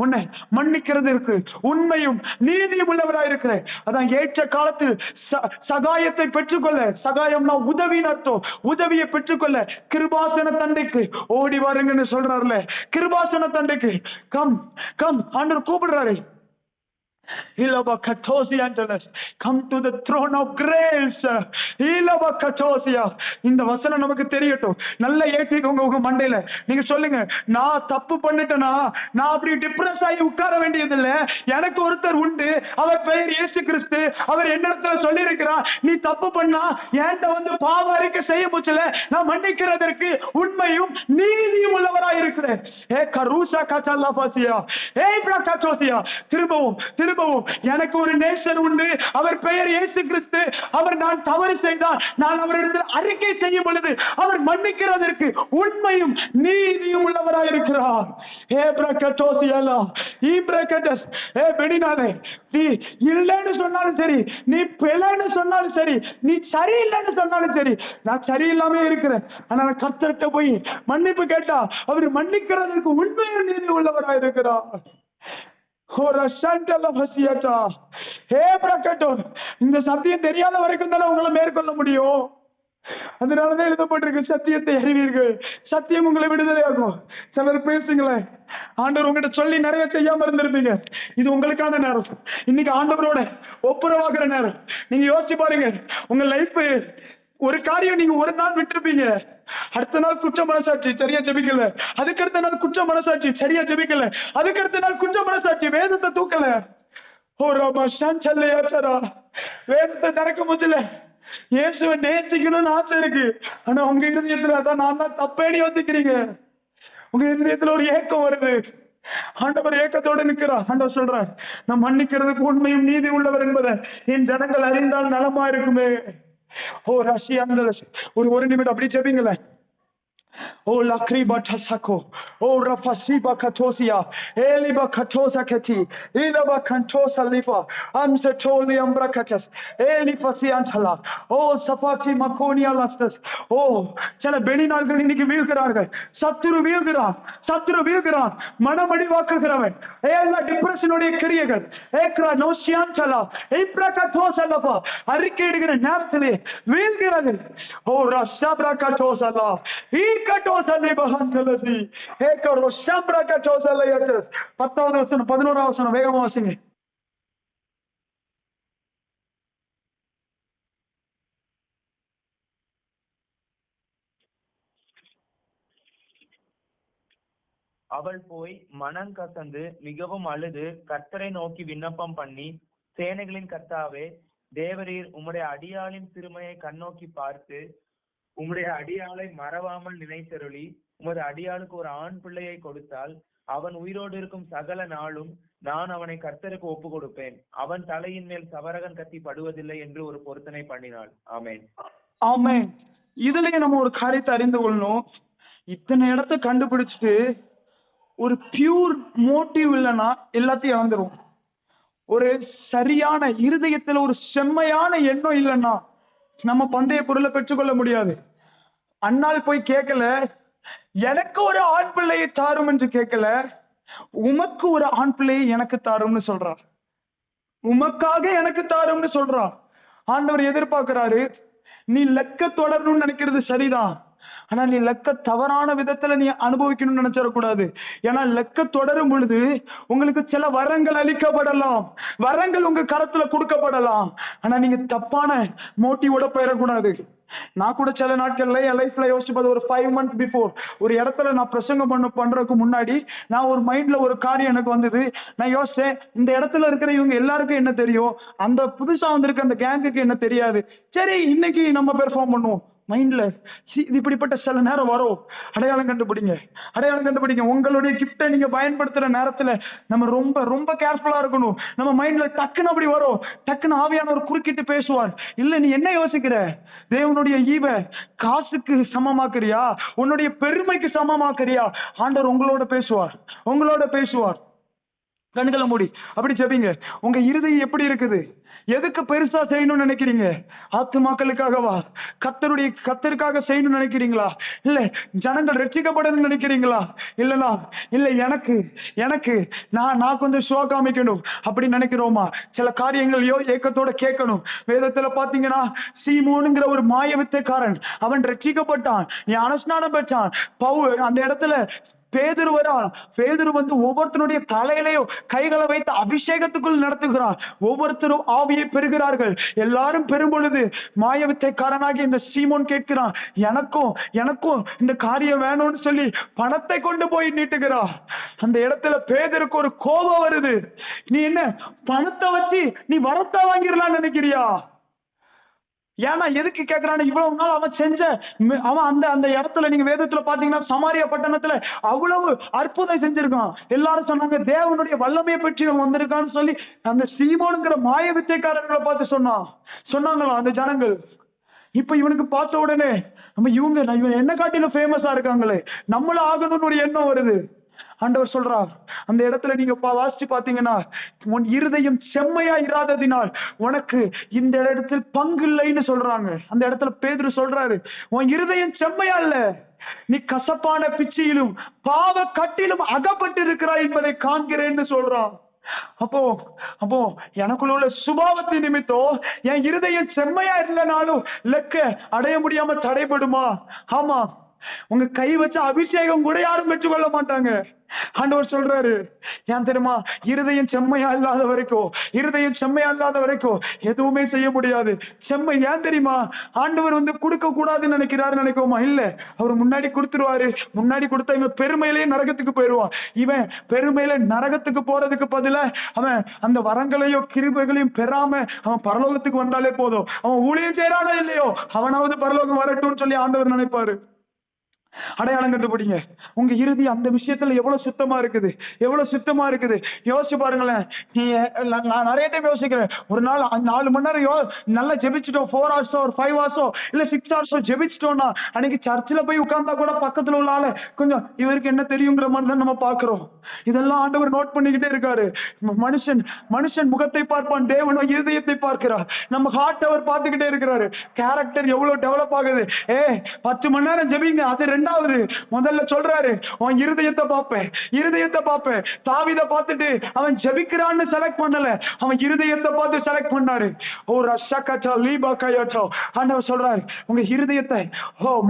A: உன்னை மன்னிக்கிறதுக்கு உண்மையும் நீதியும் உள்ளவராக இருக்கிறேன். அதான் ஏற்ற காலத்தில் சகாயத்தை பெற்றுக்கொள்ள, சகாயம்னா உதவின்னு அர்த்தம், உதவியை பெற்றுக்கொள்ள கிருபாசன தண்டைக்கு ஓடி வாருங்கன்னு சொல்றாருல. கிருபாசன தண்டைக்கு கம் ஆண்டவர் கூப்பிடுறாரு. Come to the throne of grace. இந்த வசனம் நமக்கு தெரியட்டும். நல்ல ஏற்றிக்கோங்க உங்க மண்டையில. நீங்க சொல்லுங்க, நான் தப்பு பண்ணிட்டேனா, நான் அப்படி டிப்ரெஸ் ஆகி உட்கார வேண்டியதில்லை. எனக்கு ஒருத்தர் உண்டு, அவர் பெயர் இயேசு கிறிஸ்து. அவர் என்னிடத்துல சொல்லி இருக்கிறார், நீ தப்பு பண்ணா என்கிட்ட பாவ அறிக்கை செய்ய போச்சுல, நான் மன்னிக்கிறதற்கு உண்மையும் நீதியும் உள்ளவராய் இருக்கிறேன். திரும்பவும் எனக்கு ஒரு நேசர் உண்டு, அவர் பெயர் இயேசு கிறிஸ்து. அவர் நான் தவறு செய்தால் நான் அவரிடத்தில் அறிக்கை செய்யும் பொழுது அவர் மன்னிக்கிறதற்கு உண்மையும் நீதியும் உள்ளவராய் இருக்கிறார். நீ இல்லைன்னு சொன்னாலும் சரி, நீ பிழைன்னு சொன்னாலும் சரி, நீ சரியில்லைன்னு சொன்னாலும் சரி, நான் சரியில்லாம இருக்கிறேன், ஆனா கர்த்தர்கிட்ட போய் மன்னிப்பு கேட்டா அவர் மன்னிக்கிறதற்கு உண்மையும் நீதி உள்ளவராய் இருக்கிறார். இந்த சத்தியம் தெரியாத வரைக்கும் தானே உங்களை மேற்கொள்ள முடியும். அதனாலதான் எழுதப்பட்டிருக்கு, சத்தியத்தை அறிவீர்கள், சத்தியம் உங்களை விடுதலையாகும். சிலர் பேசுங்களேன், ஆண்டவர் உங்ககிட்ட சொல்லி நிறைய செய்யாம இருந்திருப்பீங்க. இது உங்களுக்கான நேரம். இன்னைக்கு ஆண்டவரோட ஒப்புரவாகிற நேரம். நீங்க யோசிச்சு பாருங்க, உங்க லைஃப் ஒரு காரியம் நீங்க ஒரு நாள் விட்டுருப்பீங்க, அடுத்த நாள் குற்ற மனசாட்சி, சரியா ஜெபிக்கல, அதுக்கு அடுத்த நாள் குற்ற மனசாட்சி, சரியா ஜெபிக்கல, அதுக்கு அடுத்த நாள் குற்ற மனசாட்சி, வேதத்தை தூக்கல, வேதத்தை திறக்க முடியல. இயேசுவை நேசிக்கணும்னு ஆசை இருக்கு, ஆனா உங்க இருதயத்துல அதான் நான் தான் தப்பேன்னு யோசிக்கிறீங்க. உங்க இருதயத்துல ஒரு ஏக்கம் வருது. ஆண்டவர் ஏக்கத்தோடு நிற்கிறார். ஆண்டவர் சொல்றார், நான் மன்னிக்கிறதுக்கு உண்மையும் நீதி உள்ளவர் என்பதை என் ஜனங்கள் அறிந்தால் நலமா இருக்குமே. ஒரு நிமிடம் அப்படி ஜெபிங்களேன். O lakriba tasako. O rafasiba katosia. Eliba katosa kati. Ilaba kantosa lifa. Amsetoli ambrakatas. Elifasi antala. O safati makonia lastas. O சில பெணினாள்கள் இன்னைக்கு வீழ்கிறார்கள். சத்துரு வீழ்கிறான், சத்துரு வீழ்கிறான். மனமடி வாக்குகிறவன் எல்லா டிப்ரெஷனுடைய கிரியைகள் ஏக்ரா நோசியான்சலா இப்ரகதோசலபா அறிக்கையிடுகிற நேரத்திலே வீழ்கிறது. ஓ ரஷப்ரகதோசலா ஈகதோசலி பஹந்தலசி ஏகரோ ஷப்ரகதோசலயஸ் 10வது வசனம் 11வது வசனம் வேகமா வாசிங்க.
B: அவள் போய் மனம் கசந்து மிகவும் அழுது கர்த்தரை நோக்கி விண்ணப்பம் பண்ணி, சேனைகளின் கர்த்தாவே, தேவரீர் உம்முடைய அடியாளின் சிறுமையை கண்ணோக்கி பார்த்து உம்முடைய அடியாளை மறவாமல் நினைத்தருளி உமது அடியாளுக்கு ஒரு ஆண் பிள்ளையை கொடுத்தால் அவன் உயிரோடு இருக்கும் சகல நாளும் நான் அவனை கர்த்தருக்கு ஒப்பு கொடுப்பேன். அவன் தலையின் மேல் சவரகன் கத்தி படுவதில்லை என்று ஒரு பொருத்தனை பண்ணினாள். ஆமென்.
A: ஆமென். இதுலயே நம்ம ஒரு காரியத்தை அறிந்து கொள்ளணும். இத்தனை இடத்தை கண்டுபிடிச்சிட்டு ஒரு பியூர் மோட்டிவ் இல்லைன்னா எல்லாத்தையும் இழந்துரும். ஒரு சரியான இருதயத்துல ஒரு செம்மையான எண்ணம் இல்லைன்னா நம்ம பந்தய பொருளை பெற்றுக்கொள்ள முடியாது. அண்ணால் போய் கேட்கல, எனக்கு ஒரு ஆண் பிள்ளையை தாரும் என்று கேட்கல, உமக்கு ஒரு ஆண் பிள்ளையை எனக்கு தாரும்னு சொல்றார். உமக்காக எனக்கு தாரும்னு சொல்றார். ஆண்டவர் எதிர்பார்க்கிறாரு, நீ லெக்க தொடரணும்னு நினைக்கிறது சரிதான், ஆனா நீ லெக்க தவறான விதத்துல நீ அனுபவிக்கணும்னு நினைச்சிடக்கூடாது. ஏன்னா லெக்க தொடரும் பொழுது உங்களுக்கு சில வரங்கள் அளிக்கப்படலாம், வரங்கள் உங்க கரத்துல கொடுக்கப்படலாம், ஆனா நீங்க தப்பான மோட்டிவோட போயிடக்கூடாது. நான் கூட சில நாட்கள்ல என் லைஃப்ல யோசிச்சு ஒரு 5 months பிஃபோர் ஒரு இடத்துல நான் பிரசங்கம் பண்றதுக்கு முன்னாடி நான் ஒரு மைண்ட்ல ஒரு காரியம் எனக்கு வந்தது. நான் யோசிச்சேன், இந்த இடத்துல இருக்கிற இவங்க எல்லாருக்கும் என்ன தெரியும், அந்த புதுசா வந்திருக்க அந்த கேங்குக்கு என்ன தெரியாது, சரி இன்னைக்கு நம்ம பெர்ஃபார்ம் பண்ணுவோம். மைண்ட்ல இது இப்படிப்பட்ட சில நேரம் வரும். அடையாளம் கண்டுபிடிங்க, அடையாளம் கண்டுபிடிங்க. உங்களுடைய கிஃப்டை நீங்க பயன்படுத்துற நேரத்துல நம்ம ரொம்ப ரொம்ப கேர்ஃபுல்லா இருக்கணும். நம்ம மைண்ட்ல டக்குன்னு அப்படி வரும், டக்குன்னு ஆவியானவர் குறுக்கிட்டு பேசுவார். இல்ல நீ என்ன யோசிக்கிற, தேவனுடைய ஈவ காசுக்கு சமமாக்குறியா, உன்னுடைய பெருமைக்கு சமமாக்குறியா? ஆண்டவர் உங்களோட பேசுவார், உங்களோட பேசுவார். கண்களை மூடி அப்படி ஜெபிங்க. உங்க இருதயம் எப்படி இருக்குது? எதுக்கு பெருசா செய்யணும்னு நினைக்கிறீங்க? ஆத்துமாக்களுக்காகவா? கர்த்தருக்காக செய்யணும்னு நினைக்கிறீங்களா? இல்ல ஜனங்கள் ரட்சிக்கப்படணும்னு நினைக்கிறீங்களா? இல்லனா இல்ல எனக்கு நான் கொஞ்சம் ஷோ காமிக்கணும் அப்படி நினைக்கிறோமா? சில காரியங்கள் ஏக்கத்தோட கேட்கணும். வேதத்துல பாத்தீங்கன்னா சீமோனுங்கிற ஒரு மாய வித்தைக்காரன், அவன் ரட்சிக்கப்பட்டான், ஞானஸ்நானம் பெற்றான். பவுல் அந்த இடத்துல பேதுரு வரான். பேதுரு வந்து ஒவ்வொருத்தருடைய தலையிலையும் கைகளை வைத்து அபிஷேகத்துக்குள் நடத்துகிறான். ஒவ்வொருத்தரும் ஆவியை பெறுகிறார்கள். எல்லாரும் பெறும் பொழுது மாயவித்தைக்காரனாகி இந்த சீமோன் கேட்கிறான், எனக்கும் இந்த காரியம் வேணும்னு சொல்லி பணத்தை கொண்டு போய் நீட்டுகிறான். அந்த இடத்துல பேதுருக்கு ஒரு கோபம் வருது. நீ என்ன பணத்தை வச்சு நீ வரத்தை வாங்கிடலாம்னு நினைக்கிறியா? ஏன்னா எதுக்கு கேட்கிறான், இவ்வளவு நாள் அவன் செஞ்ச அவன் அந்த இடத்துல நீங்க வேதத்துல பாத்தீங்கன்னா சமாரியா பட்டணத்துல அவ்வளவு அற்புதம் செஞ்சிருக்கான். எல்லாரும் சொன்னாங்க தேவனுடைய வல்லமையை பற்றி அவன் வந்திருக்கான்னு சொல்லி அந்த சீமோனுங்கிற மாய வித்தைக்காரர்களை பார்த்து சொன்னாங்களாம் அந்த ஜனங்கள். இப்ப இவனுக்கு பார்த்த உடனே இவன் என்ன காட்டிலும் ஃபேமஸா இருக்காங்களே, நம்மளும் ஆகணும்னு ஒரு எண்ணம் வருது. ஆண்டவர் சொல்றார், அந்த இடத்துல நீங்க வாசிச்சு பாத்தீங்கன்னா, உன் இருதயம் செம்மையா இராததினால் உனக்கு இந்த இடத்தில் பங்கு இல்லைன்னு சொல்றாங்க. அந்த இடத்துல பேதுரு சொல்றாரு, உன் இருதயம் செம்மையா இல்ல, நீ கசப்பான பிச்சையிலும் பாவ கட்டிலும் அகப்பட்டு இருக்கிறாய் என்பதை காண்கிறேன்னு சொல்றான். அப்போ எனக்குள்ள உள்ள சுபாவத்தின் நிமித்தம் என் இருதயம் செம்மையா இல்லைனாலும் லெக்க அடைய முடியாம தடைபடுமா? ஆமா, உங்க கை வச்ச அபிஷேகம் கூட யாரும் பெற்றுக்கொள்ள மாட்டாங்க. ஆண்டவர் சொல்றாரு, ஏன் தெரியுமா? இருதயம் செம்மையா இல்லாத வரைக்கும் எதுவுமே செய்ய முடியாது. செம்மை ஏன் தெரியுமா? ஆண்டவர் கொடுக்க கூடாதுன்னு நினைக்கோமா? இல்ல, அவர் முன்னாடி கொடுத்துருவாரு. முன்னாடி கொடுத்தா இவன் பெருமையிலேயே நரகத்துக்கு போயிடுவான். இவன் பெருமையில நரகத்துக்கு போறதுக்கு பதிலா அவன் அந்த வரங்களையும் கிருபைகளையும் பெறாம அவன் பரலோகத்துக்கு வந்தாலே போதும். அவன் ஊழியம் செய்யறானோ இல்லையோ, அவனாவது பரலோகம் வரட்டும்னு சொல்லி ஆண்டவர் நினைப்பாரு. அடையாளம் கண்டுபிடிங்க. உங்க இறுதி அந்த விஷயத்துல எவ்வளவு சுத்தமா இருக்குது, எவ்வளவு சுத்தமா இருக்குது. யோசிச்சு பாருங்களேன். நீ நான் நிறைய டைம் யோசிக்கிறேன். ஒரு நாள் 4 மணி நேரம் நல்லா ஜெபிச்சிட்டோம், 4 hours ஒரு 5 hours இல்ல 6 hours ஜெபிச்சிட்டோம்னா, அன்னைக்கு சர்ச்சில் போய் உட்கார்ந்தா கூட பக்கத்துல உள்ள ஆளு கொஞ்சம் இவருக்கு என்ன தெரியுங்கிற மாதிரி தான் நம்ம பாக்குறோம். இதெல்லாம் ஆண்டவர் நோட் பண்ணிக்கிட்டே இருக்காரு. மனுஷன் மனுஷன் முகத்தை பார்ப்பான், தேவனோ இருதயத்தை பார்க்கிறார். நம்ம ஹார்ட் அவர் பார்த்துக்கிட்டே இருக்கிறாரு. கேரக்டர் எவ்வளவு டெவலப் ஆகுது. 10 மணி நேரம் ஜெபிங்க, அது ரெண்டாவது. முதல்ல சொல்றாரு, உன் இருதயத்தை பார்ப்பேன், இருதயத்தை பார்ப்பேன். தாவீதை பார்த்துட்டு அவன் ஜெபிக்கிறான்னு செலக்ட் பண்ணல, அவன் இருதயத்தை பார்த்து செலக்ட் பண்ணாரு. ஓ ரஷகச்சா லீபாகயச்சோ, ஆண்டவர் சொல்றாரு, உங்க இருதயத்தை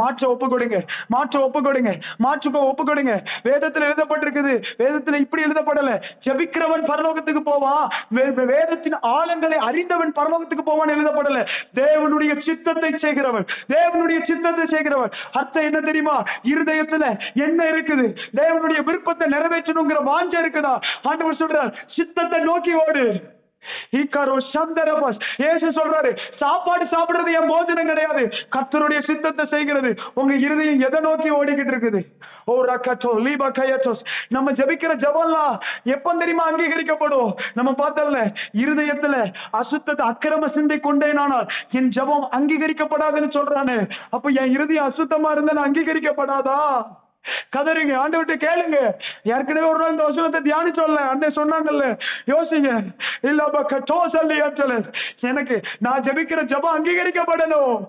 A: மாற்ற ஒப்பு கொடுங்க, மாற்ற ஒப்பு கொடுங்க, மாற்றுக்கோ ஒப்பு கொடுங்க. வேதத்தில் எழுதப்பட்டிருக்குது, வேதத்தில் இப்படி எழுதப்படல, ஜெபிக்கிறவன் பரலோகத்துக்கு போவான், வேதத்தின் ஆழங்களை அறிந்தவன் பரலோகத்துக்கு போவான் எழுதப்படல. தேவனுடைய சித்தத்தை செய்கிறவன், தேவனுடைய சித்தத்தை செய்கிறவன். அர்த்தம் என்ன தெரியுமா? இருதயத்துல என்ன இருக்குது? தேவனுடைய விருப்பத்தை நிறைவேற்றணுங்கிற வாஞ்சை இருக்குதா? ஆண்டவர் சொல்றார், சித்தத்தை நோக்கி ஓடு. சொல்றாரு, சாப்பாடு சாப்பிடுறது என் போஜனம் கிடையாது, கர்த்தருடைய சித்தத்தை செய்கிறது. உங்க இருதயம் எதை நோக்கி ஓடிக்கிட்டு இருக்குது? ஓ ரக்கச்சோ லீபகயச்சோஸ். நம்ம ஜெபிக்கிற ஜெபம்லாம் எப்ப தெரியுமா அங்கீகரிக்கப்படும்? நம்ம பார்த்தல, இருதயத்துல அசுத்தத்தை அக்கிரம சிந்தை கொண்டேனானால் என் ஜெபம் அங்கீகரிக்கப்படாதுன்னு சொல்றானே. அப்ப என் இருதயம் அசுத்தமா இருந்தா அங்கீகரிக்கப்படாதா? கதறிங்க, ஆண்டவர்கிட்ட கேளுங்க. ஏற்கனவே ஒரு நாள் இந்த வசனத்தை தியானிச்சோல்ல, அண்ணே சொன்னாங்கல்ல, யோசிங்க. இல்ல கட்டோ சொல்லி எனக்கு நான் ஜெபிக்கிற ஜெபம் அங்கீகரிக்கப்படணும்.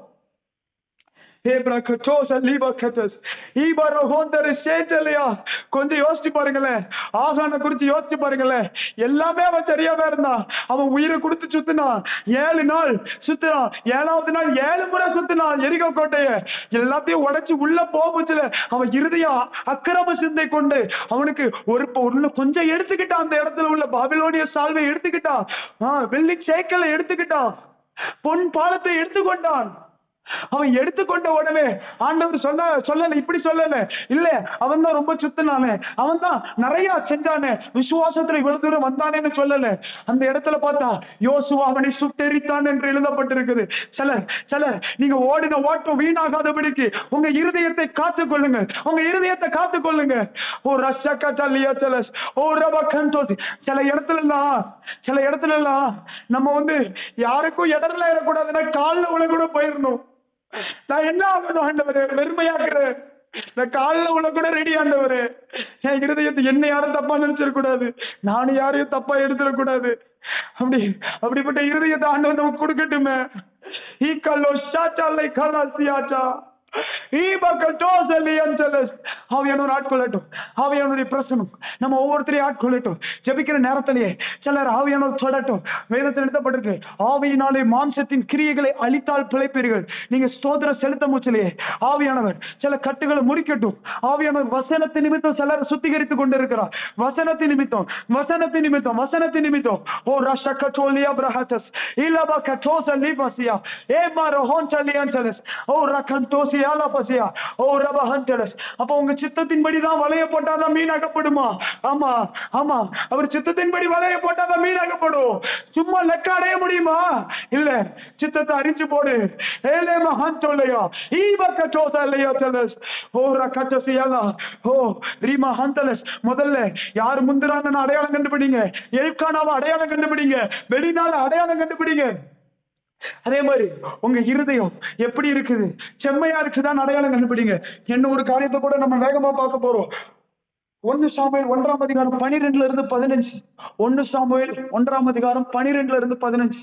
A: கொஞ்சம் யோசிச்சு பாருங்களேன், ஆகான குறிச்சு யோசிச்சு பாருங்களேன். எல்லாமே அவன் சரியாதான் இருந்தான். அவன் உயிரை கொடுத்து சுத்தினான், 7 நாள் சுத்தினான். 7வது நாள் 7 முறை சுத்தினான் எரிகோ கோட்டைய. எல்லாத்தையும் உடைச்சு உள்ள போச்சுல. அவன் இருதயம் அக்கிரம சிந்தை கொண்டு அவனுக்கு ஒரு கொஞ்சம் எடுத்துக்கிட்டான். அந்த இடத்துல உள்ள பாபிலோனிய சால்வை எடுத்துக்கிட்டான், வெள்ளி சேக்கலை எடுத்துக்கிட்டான், பொன் பாலத்தை எடுத்துக்கொண்டான். அவன் எடுத்துக்கொண்ட உடனே ஆண்டவர் சொல்லல, இப்படி சொல்லல, இல்ல அவன் தான் ரொம்ப சுத்தினானே, அவன் தான் நிறைய செஞ்சானே, விசுவாசத்துல இவ்வளவு தூரம் வந்தானேன்னு சொல்லல. அந்த இடத்துல பார்த்தா யோசுவா அவனை சுட்டெரித்தான் என்று எழுதப்பட்டிருக்குது. சிலர் நீங்க ஓடின ஓட்டம் வீணாகாதபடிக்கு உங்க இருதயத்தை காத்துக் கொள்ளுங்க, உங்க இருதயத்தை காத்துக் கொள்ளுங்க. ஓ ரஷக்கா சல்லியா சலஸ், ஓ ரபா கண்டோஸ். சில இடத்துல எல்லாம் நம்ம யாருக்கும் இடர்ல ஏறக்கூடாதுன்னா காலில் உள்ள கூட போயிடணும். நான் என்ன ஆகணும் ஆண்டவரே? வெறுமையாக்குறேன். நான் காலில் உள்ள கூட ரெடி ஆண்டவரே. என் இருதயத்தை என்ன யாரும் தப்பா நினைச்சிடக்கூடாது, நானும் யாரையும் தப்பா எடுத்துடக்கூடாது. அப்படிப்பட்ட இருதயத்தை ஆண்டவர் நமக்கு கொடுக்கட்டுமே. ஆட்கொள்ளட்டும், ஆவியானவருடைய பிரசனம் நம்ம ஒவ்வொருத்தரையும் ஆட்கொள்ளட்டும். ஜெபிக்கிற நேரத்திலேயே சிலர் ஆவியானவர் தொடட்டும். வேதத்தில் எழுதப்பட்டிருக்கு, ஆவியினாலே மாம்சத்தின் கிரியைகளை அழித்தால் பிழைப்பீர்கள். நீங்க ஸ்தோத்திரம் செலுத்த முச்சிலேயே ஆவியானவர் சில கட்டுகளை முறிக்கட்டும். ஆவியானவர் வசனத்தின் நிமித்தம் சிலர் சுத்திகரித்துக் கொண்டிருக்கிறார். வசனத்தின் நிமித்தம் ஓ ரஷக்கட்டோலியா பிரஹதஸ் இல்லபா கட்டோச லிபசியா ஏமா ரோஹன்டலியன்டலஸ் ஓ ரகண்டோசியா லபசியா ஓ ரபஹன்டலஸ். அப்ப உங்க சித்தத்தின்படி தான் வலைய போட்டாதான் மீன் அகப்படுமா? ஆமா, அவர் சித்தத்தின்படி வலைய போட்டாதான் மீன் அகப்படும். சும்மா லெக்க அடைய முடியுமா? இல்ல, சித்தத்தை அறிஞ்சு போடு. ஏலே மஹன்டோலியா ஈபா கட்டோச லியன்டலஸ் ஓ ரகண்டோசியாலா ஓ ரீமா ஹன்டலஸ். முதல்ல யார் முந்திரான்னு அடையாளம் கண்டுபிடிங்க, எல்கானாவை அடையாளம் கண்டுபிடிங்க, வெளிநாள அடையாளம் கண்டுபிடிங்க. அதே மாதிரி உங்க இருதயம் எப்படி இருக்குது, செம்மையா இருக்குதான் அடையாளம் கண்டுபிடிங்க. என்ன ஒரு காரியத்தை கூட நம்ம வேகமா பார்க்க போறோம். 1 சாமுவேல் 1ஆம் அதிகாரம் 12 இருந்து 15. 1 சாமுவேல் 1ஆம் அதிகாரம் 12 இருந்து 15.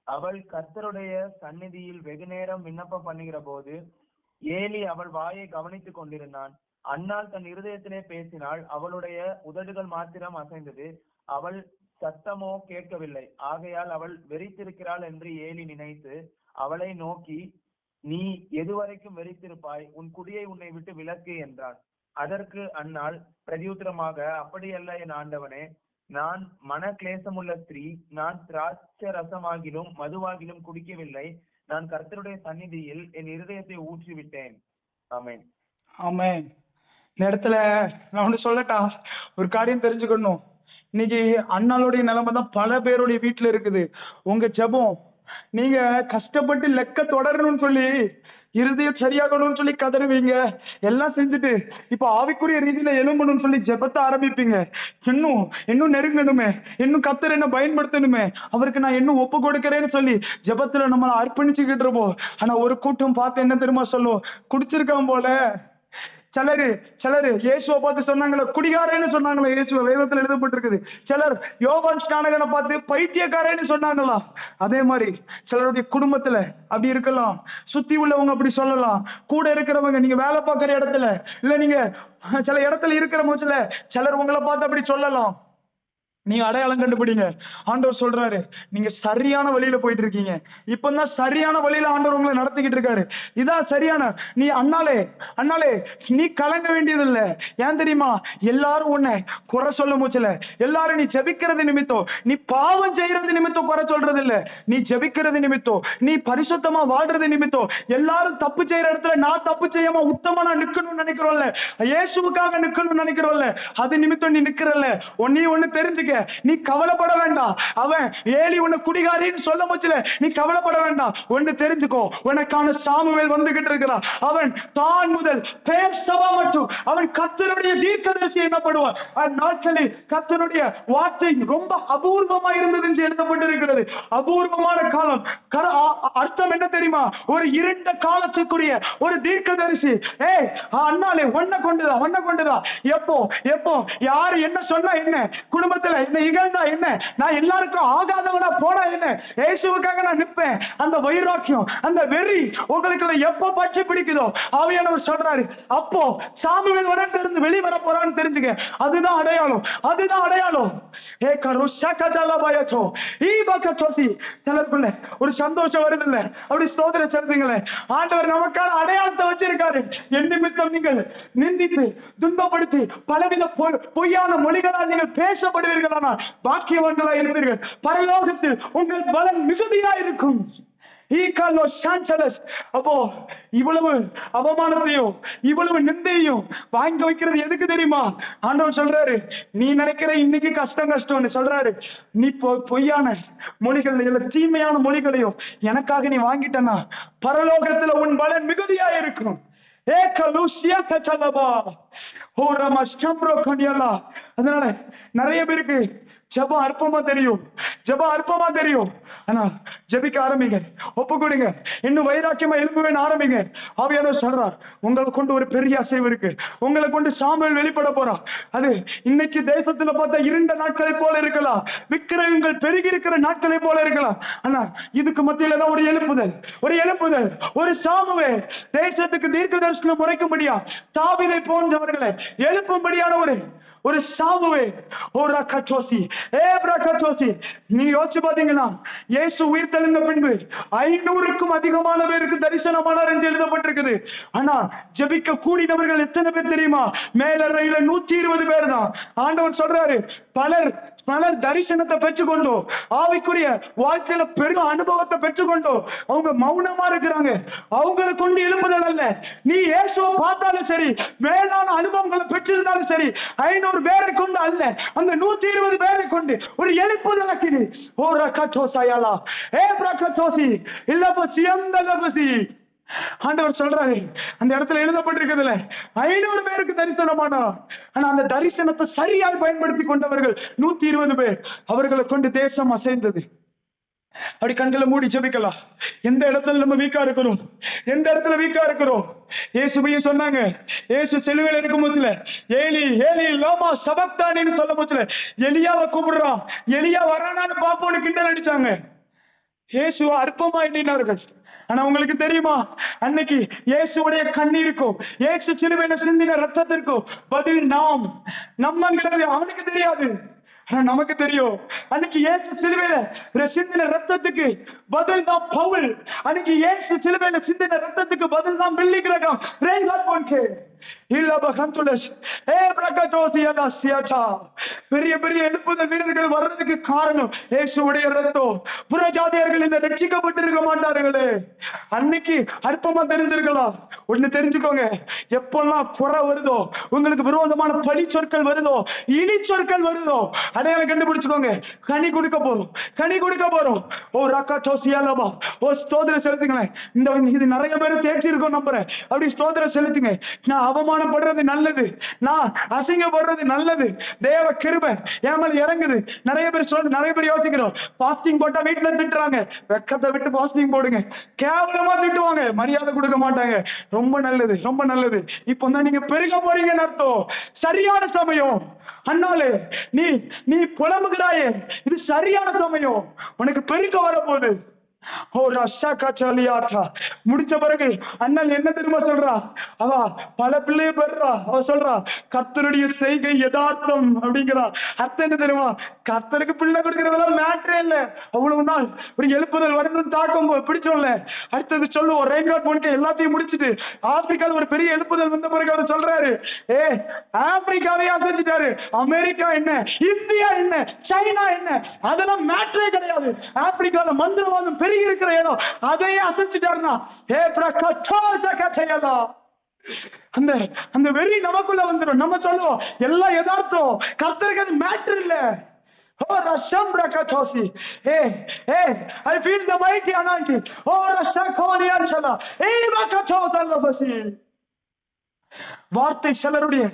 B: அவள் கர்த்தருடைய சந்நிதியில் வெகு நேரம் விண்ணப்பம் பண்ணுகிற போது ஏலி அவள் வாயை கவனித்துக் கொண்டிருந்தான். அன்னாள் தன் இருதயத்திலே பேசினாள், அவளுடைய உதடுகள் மாத்திரம் அசைந்தது, அவள் சத்தமோ கேட்கவில்லை. ஆகையால் அவள் வெறித்திருக்கிறாள் என்று ஏலி நினைத்து அவளை நோக்கி, நீ எதுவரைக்கும் வெறித்திருப்பாய்? உன் குடியை உன்னை விட்டு விலக்கு என்றான். அதற்கு அன்னாள் பிரதியுத்தரமாக, அப்படியல்ல என் ஆண்டவனே, நான் மன கிளேசமுள்ள ஸ்திரீ, நான் திராட்சை ரசமாகிலும் மதுவாகிலும் குடிக்கவில்லை, நான் கர்த்தருடைய சந்நிதியில் என் இருதயத்தை ஊற்றிவிட்டேன். ஆமென்.
A: ஆமென். இந்த இடத்துல நான் ஒண்ணு சொல்லட்டா? ஒரு காரியம் தெரிஞ்சுக்கணும். இன்னைக்கு அண்ணாளுடைய நிலைமை தான் பல பேருடைய வீட்டுல இருக்குது. உங்க ஜெபம் நீங்க கஷ்டப்பட்டு லெக்க தொடரணும்னு சொல்லி, இருதயம் சரியாகணும்னு சொல்லி கதறுவீங்க, எல்லாம் செஞ்சுட்டு இப்ப ஆவிக்குரிய ரீதியில எழும்பணும்னு சொல்லி ஜெபத்தை ஆரம்பிப்பீங்க. இன்னும் இன்னும் நெருங்கணுமே, இன்னும் கர்த்தர் என்ன பயன்படுத்தணுமே, அவருக்கு நான் இன்னும் ஒப்பு கொடுக்கிறேன்னு சொல்லி ஜெபத்துல நம்மளை அர்ப்பணிச்சுக்கிட்டு இருப்போம். ஆனா ஒரு கூட்டம் பார்த்து என்ன தெரியுமா சொல்லும்? குடிச்சிருக்கான் போல. சிலரு இயேசுவை பார்த்து சொன்னாங்களே குடிகாரன்னு சொன்னாங்களே, இயேசுவ வேதத்துல எழுதப்பட்டிருக்குது. சிலர் யோவான் ஸ்நானகனை பார்த்து பைத்தியக்காரன்னு சொன்னாங்களா? அதே மாதிரி சிலருடைய குடும்பத்துல அப்படி இருக்கலாம், சுத்தி உள்ளவங்க அப்படி சொல்லலாம், கூட இருக்கிறவங்க, நீங்க வேலை பார்க்கிற இடத்துல இல்ல நீங்க சில இடத்துல இருக்கிற போச்சுல சிலர் உங்களை பார்த்து அப்படி சொல்லலாம். நீங்க அடையாளம் கண்டுபிடிங்க. ஆண்டவர் சொல்றாரு, நீங்க சரியான வழியில போயிட்டு இருக்கீங்க. இப்பதான் சரியான வழியில ஆண்டவர் உங்களை நடத்திக்கிட்டு இருக்காரு. இதான் சரியான. நீ அண்ணாலே நீ கலங்க வேண்டியது இல்ல. ஏன் தெரியுமா? எல்லாரும் உன்னை குறை சொல்ல மூச்சல, எல்லாரும் நீ ஜெபிக்கிறது நிமித்தம், நீ பாவம் செய்யறது நிமித்தம் குறை சொல்றது இல்ல, நீ ஜெபிக்கிறது நிமித்தம், நீ பரிசுத்தமா வாழ்றது நிமித்தம். எல்லாரும் தப்பு செய்யற இடத்துல நான் தப்பு செய்யாம உத்தமா நான் நிக்கணும்னு நினைக்கிறோம்ல, இயேசுவுக்காக நிக்கணும்னு நினைக்கிறோம்ல, அது நிமித்தம் நீ நிக்கிறல்ல. ஒன்னு தெரிஞ்சுக்க, நீ கவலைப்பட வேண்டாம். அவன் ஏலி உன்னை குடிகாரின்னு சொல்ல முச்சல, நீ கவலைப்பட வேண்டாம். ஒன்னு தெரிஞ்சுக்கோ, உனக்கான சாமுவேல் வந்துகிட்டு இருக்கிறான். அவன் தான் முதல் பெயர் சபா மட்டும் அவன் கர்த்தருடைய தீர்க்கதரிசி என்னப்படுவான். அந்நாட்களில் கர்த்தருடைய வார்த்தை ரொம்ப அபூர்வமா இருந்தது என்று எழுதப்பட்டிருக்கிறது. அபூர்வமான காலம். அர்த்தம் என்ன தெரியுமா? ஒரு இருண்ட காலத்துக்குரிய ஒரு தீர்க்கதரிசி. அண்ணாலே ஒன்ன கொண்டுதா. எப்போ யாரு என்ன சொன்னா என்ன, குடும்பத்துல என்ன இகழ்ந்தா என்ன, நான் எல்லாருக்கும் ஆகாதவனா போனா என்ன, இயேசுவுக்காக நான் நிற்பேன். அந்த வைராக்கியம், அந்த வெறி உங்களுக்கு எப்போ பற்றி பிடிக்குதோ ஆவியானவர் சொல்றாரு, அப்போ சாமுவேல் வனத்திலிருந்து வெளிவர போறான்னு தெரிஞ்சுக்க. அதுதான் அடையாளம். சிலருக்குள்ள ஒரு சந்தோஷம் வருது இல்ல, அப்படி ஸ்தோத்திர செலுத்துங்களே. ஆண்டவர் நமக்கான அடையாளத்தை வச்சிருக்காரு. என் நிமித்தம் நீங்கள் நிந்தித்து துன்பப்படுத்தி பலவித பொய்யான மொழிகளால் நீங்கள் பேசப்படுவீர்களானால் பாக்கியவான்களாய் இருப்பீர்கள். பரலோகத்தில் உங்கள் பலன் மிகுதியா இருக்கும். அப்போ இவ்வளவு அவமானத்தையும் இவ்வளவு நிந்தையும் வாங்கி வைக்கிறது எதுக்கு தெரியுமா? ஆண்டவர் சொல்றாரு, நீ நினைக்கிற இன்னைக்கு கஷ்டம்னு சொல்றாரு, நீ பொய்யான மொழிகள் தீமையான மொழிகளையும் எனக்காக நீ வாங்கிட்டனா பரலோகத்துல உன் பலன் மிகுதியா இருக்கும். அதனால நிறைய பேருக்கு ஜெபம் அற்பமா தெரியும். ஆனா ஜெபிக்க ஆரம்பிங்க, ஒப்பு கொடுங்க, இன்னும் வைராக்கியமா எழுப்புவேன் ஆரம்பிங்க. ஆவியானவர் சொல்றார், உங்களை கொண்டு ஒரு பெரிய அசைவு இருக்கு. உங்களை கொண்டு சாமுவேல் வெளிப்பட போறான். அது இன்னைக்கு தேசத்துல பார்த்தா இருண்ட நாட்களை போல இருக்கலாம், விக்கிரகங்கள் பெருகி இருக்கிற நாட்களை போல இருக்கலாம். ஆனா இதுக்கு மத்தியில தான் ஒரு எழுப்புதல், ஒரு சாமுவேல் தேசத்துக்கு தீர்க்க தரிசனம் உரைக்கும்படியா தாவீதை போன்றவர்களை எழுப்பும்படியான ஒரு சாமுவேல். நீ யோசிச்சு பாத்தீங்கன்னா, இயேசு உயிர் தெழுந்த பின்பு 500க்கும் அதிகமான பேருக்கு தரிசனமானார் என்று எழுதப்பட்டிருக்குது. ஆனா ஜெபிக்க கூடினவர்கள் எத்தனை பேர் தெரியுமா? மேலறையில 120 பேர் தான். ஆண்டவர் சொல்றாரு, பலர் தரிசனத்தை பெற்றுக்கொண்டோ, ஆவிக்குரிய வாழ்க்கையில பெரும் அனுபவத்தை பெற்றுக்கொண்டோ அவங்க மௌனமா இருக்கிறாங்க. அவங்களை கொண்டு எழுப்புதல் அல்ல. நீ இயேசுவை பார்த்தாலும் சரி, மேலான அனுபவங்களை பெற்றிருந்தாலும் சரி, 500 பேரை கொண்டு அல்ல, அந்த 120 பேரை கொண்டு ஒரு எழுப்புதல். ஆண்டவர் சொல்றாரு, அந்த இடத்துல எழுதப்பட்டிருக்கிறதுல 500 பேருக்கு தரிசனமானா. ஆனா அந்த தரிசனத்தை சரியாக பயன்படுத்தி கொண்டவர்கள் 120 பேர். அவர்களை கொண்டு தேசம் அசைந்தது. அப்படி கண்களை மூடி ஜெபிக்கலாம். எந்த இடத்துல நம்ம வீக்கா இருக்கிறோம், இயேசுவையும் சொன்னாங்க. இயேசு சிலுவையில் இருக்கும் போதுல ஏலி ஏலி லோமா சபக்தானின்னு சொல்லும் போதுல எலியாவை கூப்பிடுறான். எலியா வரானான்னு பாப்போன்னு கிண்டல் அடிச்சாங்க. இயேசுவை அற்பமா எண்ணினார்கள். ஆனா உங்களுக்கு தெரியுமா, அன்னைக்கு இயேசுடைய கண்ணீருக்கும் இயேசு சிலுவையில சிந்தின ரத்தத்திற்கும் பதில் நம்மங்கிறது அவனுக்கு தெரியாது, நமக்கு தெரியும். அன்னைக்கு இயேசு சிலுவையில சிந்தின ரத்தத்துக்கு பதில் தான் பவுல். அன்னைக்கு இயேசு சிலுவையில சிந்தின ரத்தத்துக்கு பதில் தான் பில்லி கிரகம். பெரிய பெரிய எழுப்புதல் விருதுகள் வர்றதுக்கு காரணம் இயேசுவுடைய ரத்தம். புறஜாதியர்கள் இந்த ரட்சிக்கப்பட்டிருக்க மாட்டார்களே. அன்னைக்கு அற்பமா தெரிஞ்சிருக்கலாம். ஒண்ணு தெரிஞ்சுக்கோங்க, எப்பெல்லாம் குறை வருதோ, உங்களுக்கு விரோதமான பழி சொற்கள் வருதோ, இனி சொற்கள் வருதோ, அடையாளம் கண்டுபிடிச்சுக்கோங்க. கனி கொடுக்க போறோம், கனி கொடுக்க போறோம். ஓ ரக்கா சோசியாலமா, ஓ ஸ்தோத்திரம் செலுத்துங்களேன். இந்த இது நிறைய பேர் தேர்ச்சி இருக்கோம் நம்புறேன். அப்படி ஸ்தோத்திரம் செலுத்துங்க. நான் அவமானப்படுறது நல்லது, நான் அசிங்கப்படுறது நல்லது. தேவ கிருபை என் மேல இறங்குது. நிறைய பேர் நிறைய பேர் யோசிக்கிறோம், பாஸ்டிங் போட்டா வீட்டுல திட்டுறாங்க. வெக்கத்தை விட்டு பாஸ்டிங் போடுங்க. கேவலமா திட்டுவாங்க, மரியாதை கொடுக்க மாட்டாங்க. ரொம்ப நல்லது, ரொம்ப நல்லது. இப்போ தான் நீங்க பெருக போறீங்கன்னு அர்த்தம். சரியான சமயம். அண்ணாலே நீ நீ புலம்புகிறாயே, இது சரியான சமயம். உனக்கு பெருக்க வரப்போகுது. ஓ ரஷா காச்சாலியாட்டா. முடிச்ச பிறகு அண்ணன் என்ன தெரியுமா சொல்றா? அவ பல பிள்ளைய பெறா. அவ சொல்றா, கர்த்தருடைய செய்கை யதார்த்தம் அப்படிங்கிறா. அர்த்தம் என்ன தெரியுமா? கர்த்தருக்கு பிள்ளை கொடுக்கறதெல்லாம் மேட்டரே இல்ல. அவ்வளவு நாள் ஒரு எழுப்புதல் வரணும் தாக்கம் பிடிச்சோம்ல. அடுத்தது சொல்லுவோம், ரெயின்கார்ட் போனிக்க எல்லாத்தையும் முடிச்சுட்டு ஆப்பிரிக்கால ஒரு பெரிய எழுப்புதல் வந்த பிறகு அவர் சொல்றாரு, ஆப்பிரிக்காவே அசைச்சிட்டாரு. அமெரிக்கா என்ன, இந்தியா என்ன, சைனா என்ன, அதெல்லாம் மேட்டரே கிடையாது. ஆப்பிரிக்கால மந்திரவாதம் பெருகி இருக்கிற இடம், அதையே அசைச்சிட்டாருன்னா அந்த அந்த வெறி நமக்குள்ள வந்துடும். நம்ம சொல்லுவோம் எல்லாம் யதார்த்தம், கர்த்தருக்கு அது மேட்டர் இல்ல. Oh, Rasham Brakatosi. Hey, I feel the mighty anointing. Oh, Rashakoni Anshala. Hey, Brakatosi. வார்த்தை சிலருடைய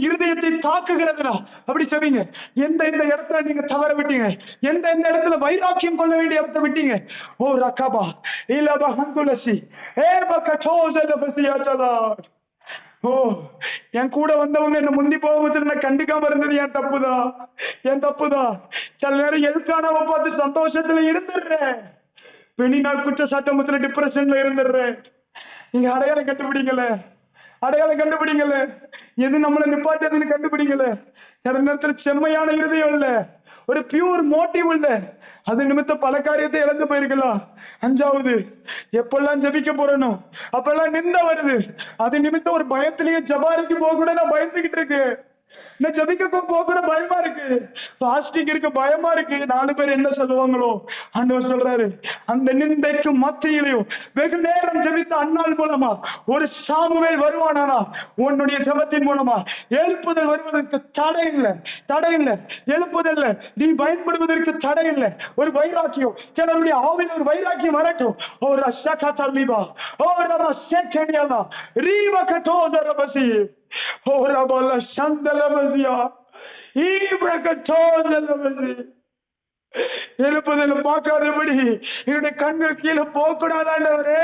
A: இருதயத்தை தாக்குகிறதுனா அப்படி சொல்வீங்க. எந்த இடத்துல நீங்க தவற விட்டீங்க, எந்த இடத்துல வைராக்கியம் கொள்ள வேண்டிய இடத்தை விட்டீங்க. ஓ ரக்கபா இல்லபா ஹந்துலசி ஏ பக்கட்டோசலபசியாச்சலா. ஓ என் கூட வந்தவங்க என்ன முந்தி போகும்போது நான் கண்டுக்காம இருந்தது என் தப்புதான், என் தப்புதான். சில நேரம் எதுக்கானவ பார்த்து சந்தோஷத்துல இருந்துடுறேன், வெளிநாள் குற்ற சட்டமத்துல டிப்ரெஷன்ல இருந்துடுறேன். நீங்க அடையாளம் கண்டுபிடிக்கல, அடையாளம் கண்டுபிடிக்கல. எது நம்மளை நிப்பாட்டதுன்னு கண்டுபிடிக்கல. சில நேரத்தில் செம்மையான இருதயம் இல்ல, ஒரு பியூர் மோட்டிவ் இல்ல, அது நிமித்தம் பல காரியத்தை இழந்து போயிருக்கலாம். அஞ்சாவது, எப்பெல்லாம் ஜபிக்க போறனோ அப்பெல்லாம் நிந்த வருது. அது நிமித்தம் ஒரு பயத்திலேயே ஜபாரிக்கு போக கூட நான் பயந்துகிட்டு இருக்கேன். நான் ஜபிக்க போக கூட பயமா இருக்கு, பாஸ்டிங் இருக்க பயமா இருக்கு. 4 பேர் என்ன சொல்லுவாங்களோ. ஆண்டவர் சொல்றாரு, அந்த நிந்தைக்கு மத்தியிலையும் வெகு நேரம் ஜபித்த அன்னாள் மூலமா ஒரு சாமுவேல் வருவானா, உன்னுடைய ஜபத்தின் மூலமா எழுப்புதல் வருவதற்கு தடை இல்லை, தடை இல்லை. எழுப்புதல் நீ பயன்படுவதற்கு தடை இல்லை. ஒரு வைராக்கியம், சிலருடைய ஆவியில் ஒரு வைராக்கியம் வரட்டும். ஒரு அஷகா தல்லிபா, ஒரு நம்ம சேக்கனியலா ரீவ கட்டோதரபசி, ஒரு அபல சந்தலபசியா ஈபகட்டோதரபசி. எழுப்புதல் பார்க்காதபடி என்னுடைய கண்கள் கீழே போக கூடாதாண்டவரே.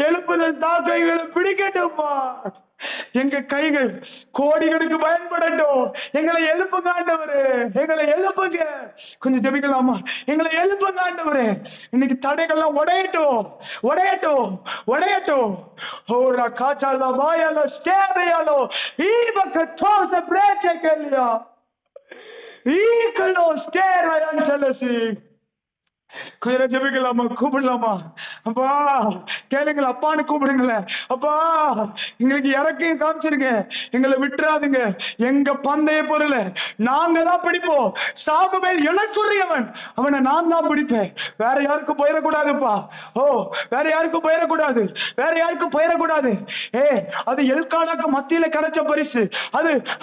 A: எழுப்புதல் தாக்கைகளை பிடிக்கட்டும்மா. எங்க கைகள் கோடிகளுக்கு பயன்படட்டும். எங்களை எழுப்புங்க ஆண்டவரே, எங்களை எழுப்புங்க. கொஞ்சம் ஜெபிக்கலாமா? எங்களை எழுப்புங்க ஆண்டவரே. இன்னைக்கு தடைகள்லாம் உடையட்டும், உடையட்டும், உடையட்டும். ஓரா காச்சாலா வாயாலோ ஸ்டேவையாலோ ஈபக்க தோச பிரேச்சை கேள்வியா ஈக்கலோ ஸ்டேவையான் செல்லசி. கொஞ்சம் ஜெபிக்கலாமா? கூப்பிடலாமா? அப்பா கேளுங்களா, அப்பான்னு கூப்பிடுங்களேன். அப்பா எங்களுக்கு இறக்கையும் காமிச்சிருங்க, எங்களை விட்டுறாதுங்க. எங்க பந்தய பொருளை நாங்க தான் பிடிப்போம். சாமுவேல் இளச்சுரியவன், அவனை நான் தான் பிடிப்பேன். வேற யாருக்கும் போயிடக்கூடாதுப்பா. ஓ வேற யாருக்கும் போயிடக்கூடாது, வேற யாருக்கும் போயிடக்கூடாது. அது எல்கானாக்கு மத்தியில கிடைச்ச பரிசு,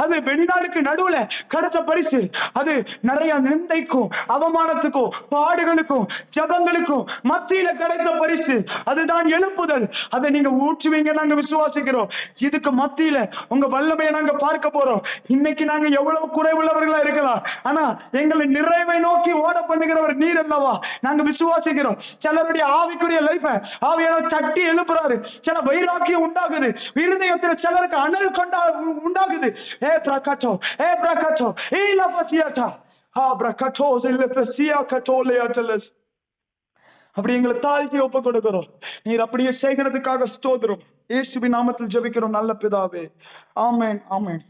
A: அது வெளிநாடுக்கு நடுவுல கிடைச்ச பரிசு. அது நிறைய நிந்தைக்கும் அவமானத்துக்கும் பாடுகளுக்கும் ஜபங்களுக்கும் மத்தியில கிடைத்த பரிசு. அதுதான் எழுப்புதல். அதை நீங்க ஊற்றுவீங்க, நாங்க விசுவாசிக்கிறோம். இதுக்கு மத்தியில உங்க வல்லமையை நாங்க பார்க்க போறோம். இன்னைக்கு நாங்க எவ்வளவு குறைவுள்ளவர்களா இருக்கலாம், ஆனா எங்களை நிறைவை நோக்கி ஓட பண்ணுகிறவர் நீர் அல்லவா. நாங்க விசுவாசிக்கிறோம். சிலருடைய ஆவிக்குரிய லைஃப ஆவியான தட்டி எழுப்புறாரு. சில வைராக்கியம் உண்டாகுது இருதயத்தில், சிலருக்கு அனல் உண்டாகுது. பிரகாச்சோ பிரகாச்சோ லபசியாட்டா அப்படி எங்களை தாழ்த்தி ஒப்பு கொடுக்கிறோம். நீர் அப்படியே செய்கிறதுக்காக ஸ்தோத்திரம். இயேசுவின் நாமத்தில் ஜெபிக்கிறோம் நல்ல பிதாவே. ஆமென், ஆமென்.